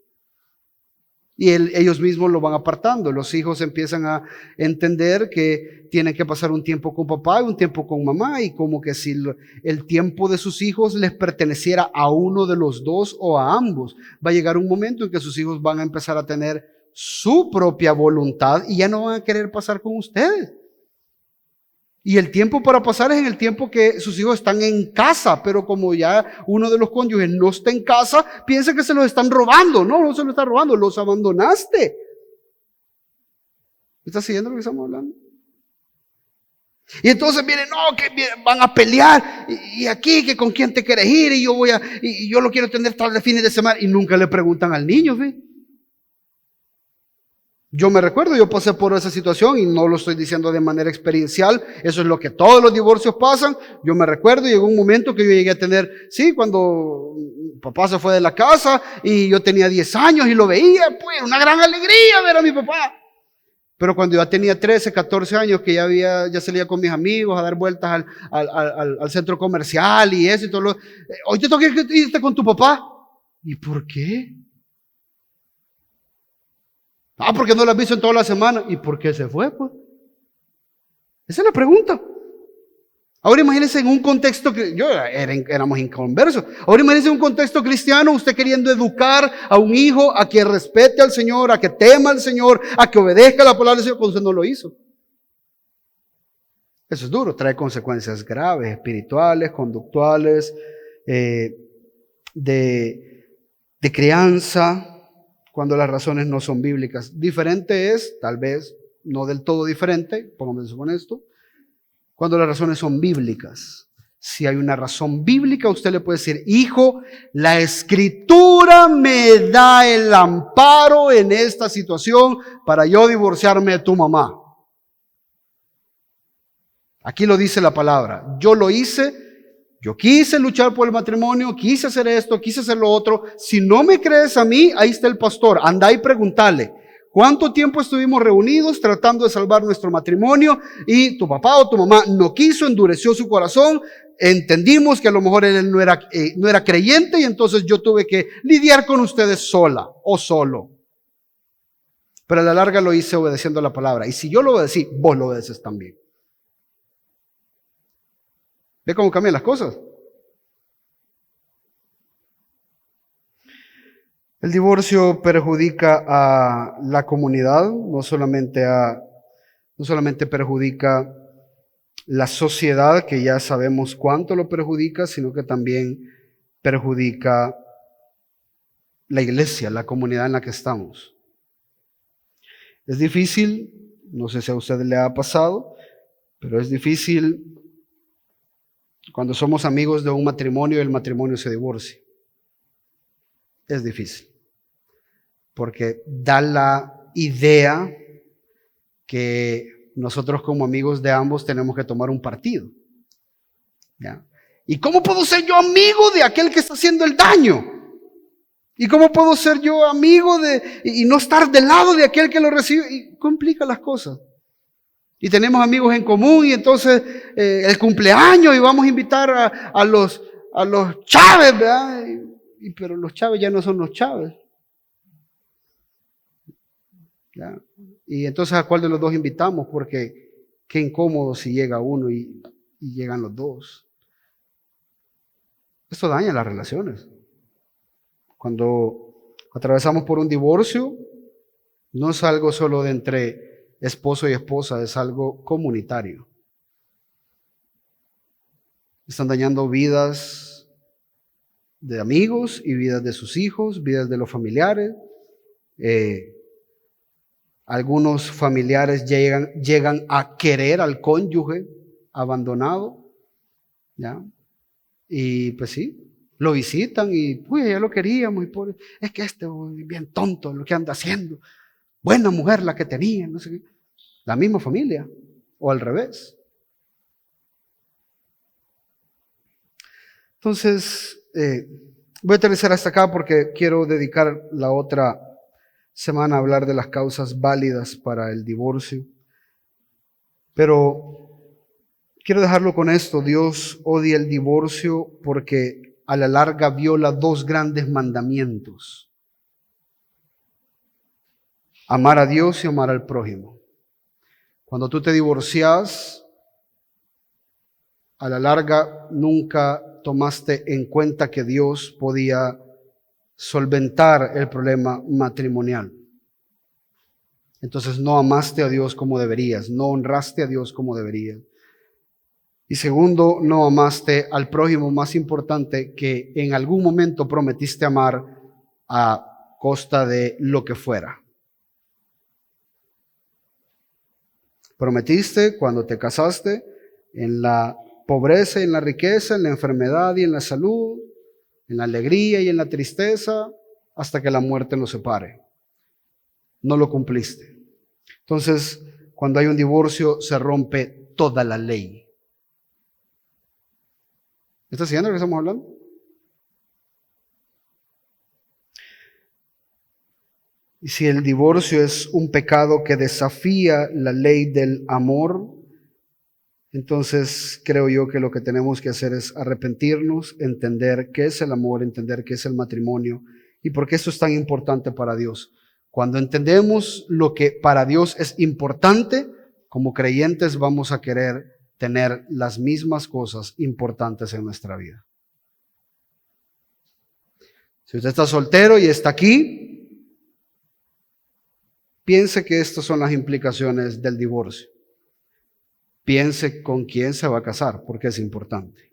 Y ellos mismos lo van apartando. Los hijos empiezan a entender que tienen que pasar un tiempo con papá y un tiempo con mamá, y como que si el tiempo de sus hijos les perteneciera a uno de los dos o a ambos. Va a llegar un momento en que sus hijos van a empezar a tener su propia voluntad y ya no van a querer pasar con ustedes. Y el tiempo para pasar es en el tiempo que sus hijos están en casa, pero como ya uno de los cónyuges no está en casa, piensa que se los están robando. No, no se los están robando, los abandonaste. ¿Estás siguiendo lo que estamos hablando? Y entonces vienen, no, que van a pelear, y aquí, que con quién te quieres ir, y yo lo quiero tener tal de fines de semana, y nunca le preguntan al niño, ¿sí? Yo me recuerdo, yo pasé por esa situación y no lo estoy diciendo de manera experiencial, eso es lo que todos los divorcios pasan. Yo me recuerdo, llegó un momento que yo llegué a tener, sí, cuando papá se fue de la casa y yo tenía 10 años y lo veía, pues una gran alegría ver a mi papá. Pero cuando yo tenía 13, 14 años, que ya salía con mis amigos a dar vueltas al centro comercial y eso y todo hoy te toca irte con tu papá. ¿Y por qué? Porque no lo has visto en toda la semana. ¿Y por qué se fue, pues? Esa es la pregunta. Ahora imagínense en un contexto, éramos inconversos. Ahora imagínense en un contexto cristiano, usted queriendo educar a un hijo a que respete al Señor, a que tema al Señor, a que obedezca la palabra del Señor, cuando usted no lo hizo. Eso es duro, trae consecuencias graves, espirituales, conductuales, de crianza, cuando las razones no son bíblicas. Diferente es, tal vez no del todo diferente, pongamos eso con esto, cuando las razones son bíblicas. Si hay una razón bíblica, usted le puede decir: hijo, la Escritura me da el amparo en esta situación para yo divorciarme de tu mamá. Aquí lo dice la palabra. Yo lo hice, yo quise luchar por el matrimonio, quise hacer esto, quise hacer lo otro. Si no me crees a mí, ahí está el pastor. Anda y pregúntale. ¿Cuánto tiempo estuvimos reunidos tratando de salvar nuestro matrimonio? Y tu papá o tu mamá no quiso, endureció su corazón. Entendimos que a lo mejor él no era creyente y entonces yo tuve que lidiar con ustedes sola o solo. Pero a la larga lo hice obedeciendo la palabra. Y si yo lo obedecí, vos lo obedeces también. ¿Ve cómo cambian las cosas? El divorcio perjudica a la comunidad, no solamente perjudica la sociedad, que ya sabemos cuánto lo perjudica, sino que también perjudica la iglesia, la comunidad en la que estamos. Es difícil, no sé si a usted le ha pasado, pero es difícil cuando somos amigos de un matrimonio y el matrimonio se divorcia. Es difícil, porque da la idea que nosotros como amigos de ambos tenemos que tomar un partido. ¿Ya? ¿Y cómo puedo ser yo amigo de aquel que está haciendo el daño? ¿Y cómo puedo ser yo amigo y no estar del lado de aquel que lo recibe? Y complica las cosas. Y tenemos amigos en común y entonces el cumpleaños y vamos a invitar a los Chávez, ¿verdad? Pero los Chávez ya no son los Chávez. ¿Ya? Y entonces ¿a cuál de los dos invitamos? Porque qué incómodo si llega uno y llegan los dos. Esto daña las relaciones. Cuando atravesamos por un divorcio, no es algo solo de entre esposo y esposa, es algo comunitario. Están dañando vidas de amigos y vidas de sus hijos, vidas de los familiares. Algunos familiares llegan a querer al cónyuge abandonado, ¿ya? Y pues sí, lo visitan y pues ya lo queríamos y pobre, es que este es bien tonto lo que anda haciendo. Buena mujer la que tenía, no sé qué. La misma familia, o al revés. Entonces, voy a aterrizar hasta acá porque quiero dedicar la otra semana a hablar de las causas válidas para el divorcio. Pero quiero dejarlo con esto: Dios odia el divorcio porque a la larga viola dos grandes mandamientos: amar a Dios y amar al prójimo. Cuando tú te divorcias, a la larga nunca tomaste en cuenta que Dios podía solventar el problema matrimonial. Entonces no amaste a Dios como deberías, no honraste a Dios como deberías. Y segundo, no amaste al prójimo más importante, que en algún momento prometiste amar a costa de lo que fuera. Prometiste cuando te casaste, en la pobreza y en la riqueza, en la enfermedad y en la salud, en la alegría y en la tristeza, hasta que la muerte nos separe. No lo cumpliste. Entonces, cuando hay un divorcio, se rompe toda la ley. ¿Estás siguiendo lo que estamos hablando? Y si el divorcio es un pecado que desafía la ley del amor, entonces creo yo que lo que tenemos que hacer es arrepentirnos, entender qué es el amor, entender qué es el matrimonio y por qué eso es tan importante para Dios. Cuando entendemos lo que para Dios es importante, como creyentes vamos a querer tener las mismas cosas importantes en nuestra vida. Si usted está soltero y está aquí, piense que estas son las implicaciones del divorcio. Piense con quién se va a casar, porque es importante.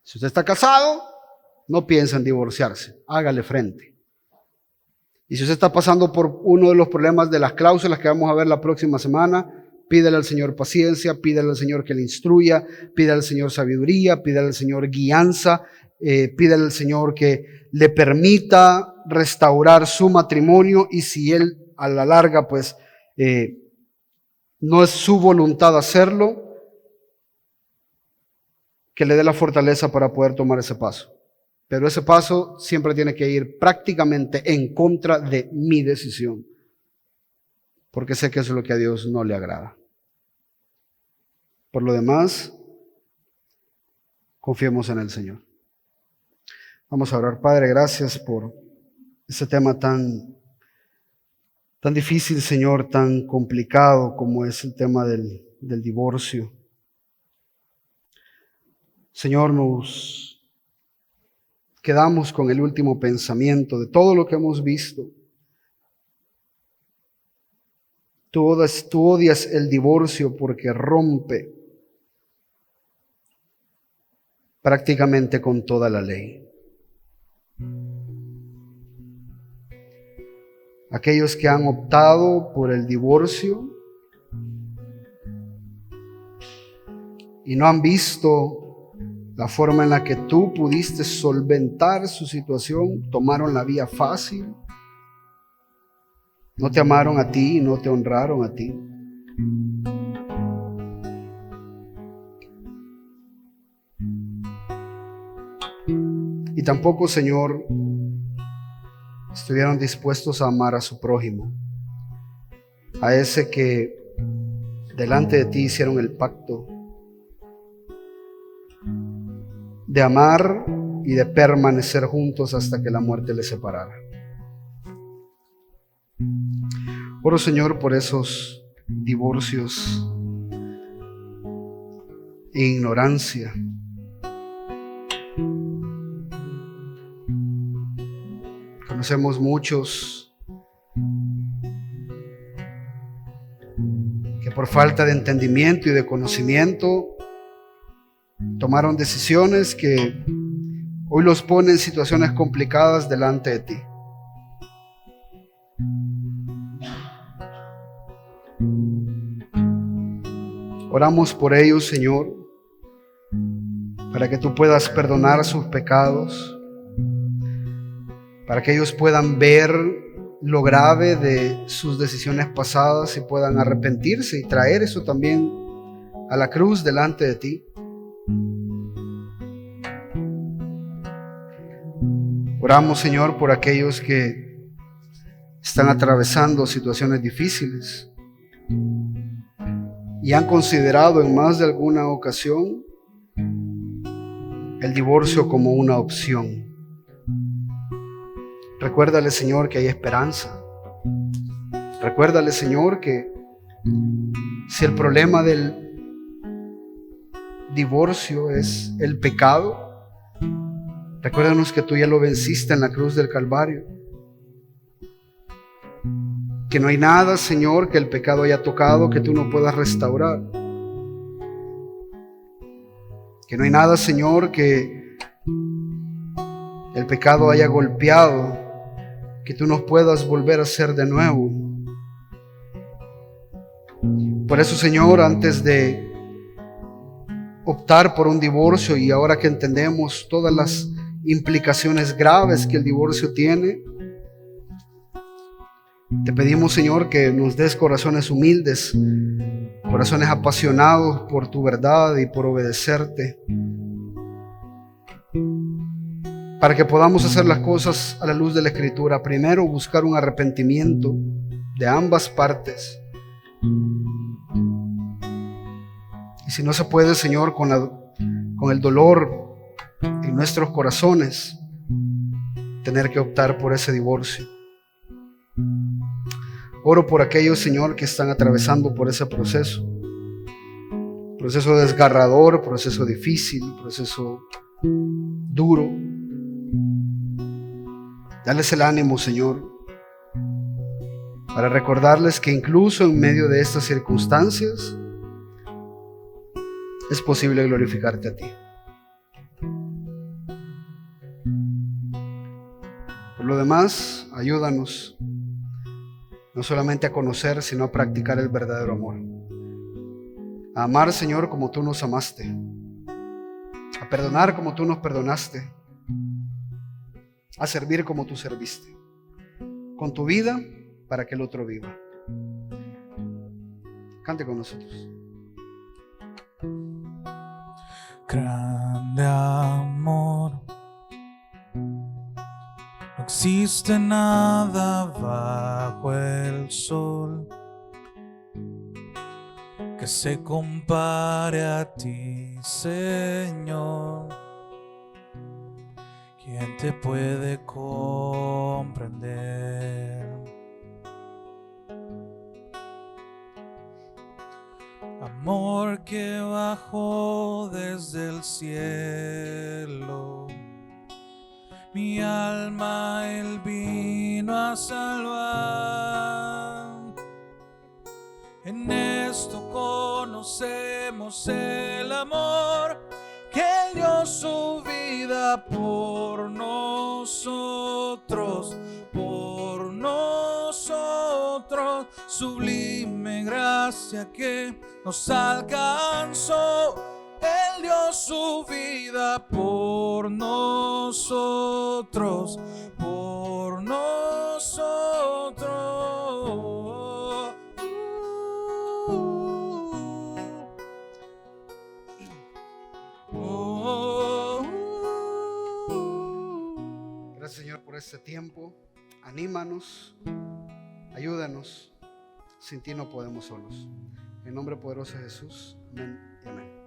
Si usted está casado, no piense en divorciarse, hágale frente. Y si usted está pasando por uno de los problemas de las cláusulas que vamos a ver la próxima semana, pídale al Señor paciencia, pídale al Señor que le instruya, pídale al Señor sabiduría, pídale al Señor guianza, pídale al Señor que le permita restaurar su matrimonio, y si Él a la larga pues no es su voluntad hacerlo, que le dé la fortaleza para poder tomar ese paso. Pero ese paso siempre tiene que ir prácticamente en contra de mi decisión, porque sé que eso es lo que a Dios no le agrada. Por lo demás, confiemos en el Señor. Vamos a orar. Padre, gracias por ese tema tan difícil, Señor, tan complicado como es el tema del divorcio. Señor, nos quedamos con el último pensamiento de todo lo que hemos visto. Tú odias el divorcio porque rompe prácticamente con toda la ley. Aquellos que han optado por el divorcio y no han visto la forma en la que tú pudiste solventar su situación, tomaron la vía fácil, no te amaron a ti y no te honraron a ti. Y tampoco, Señor, estuvieron dispuestos a amar a su prójimo, a ese que delante de ti hicieron el pacto de amar y de permanecer juntos hasta que la muerte les separara. Oro, Señor, por esos divorcios e ignorancia. Conocemos muchos que por falta de entendimiento y de conocimiento tomaron decisiones que hoy los ponen en situaciones complicadas delante de ti. Oramos por ellos, Señor, para que tú puedas perdonar sus pecados, para que ellos puedan ver lo grave de sus decisiones pasadas y puedan arrepentirse y traer eso también a la cruz delante de ti. Oramos, Señor, por aquellos que están atravesando situaciones difíciles y han considerado en más de alguna ocasión el divorcio como una opción. Recuérdale, Señor, que hay esperanza. Recuérdale, Señor, que si el problema del divorcio es el pecado, recuérdanos que tú ya lo venciste en la cruz del Calvario. Que no hay nada, Señor, que el pecado haya tocado que tú no puedas restaurar. Que no hay nada, Señor, que el pecado haya golpeado que tú nos puedas volver a hacer de nuevo. Por eso, Señor, antes de optar por un divorcio y ahora que entendemos todas las implicaciones graves que el divorcio tiene, te pedimos, Señor, que nos des corazones humildes, corazones apasionados por tu verdad y por obedecerte, para que podamos hacer las cosas a la luz de la Escritura. Primero, buscar un arrepentimiento de ambas partes. Y si no se puede, Señor, con el dolor en nuestros corazones, tener que optar por ese divorcio. Oro por aquellos, Señor, que están atravesando por ese proceso, proceso desgarrador, proceso difícil, proceso duro. Dales el ánimo, Señor, para recordarles que incluso en medio de estas circunstancias es posible glorificarte a ti. Por lo demás, ayúdanos no solamente a conocer, sino a practicar el verdadero amor. A amar, Señor, como tú nos amaste. A perdonar como tú nos perdonaste. A servir como tú serviste. Con tu vida para que el otro viva. Cante con nosotros. Grande amor, no existe nada bajo el sol que se compare a ti, Señor. ¿Quién te puede comprender? Amor que bajó desde el cielo, mi alma Él vino a salvar. En esto conocemos el amor, que Él dio su vida por nosotros, sublime gracia que nos alcanzó. Él dio su vida por nosotros, por nosotros. Gracias, Señor, por este tiempo. Anímanos, ayúdanos. Sin ti no podemos solos. En nombre poderoso de Jesús. Amén y amén.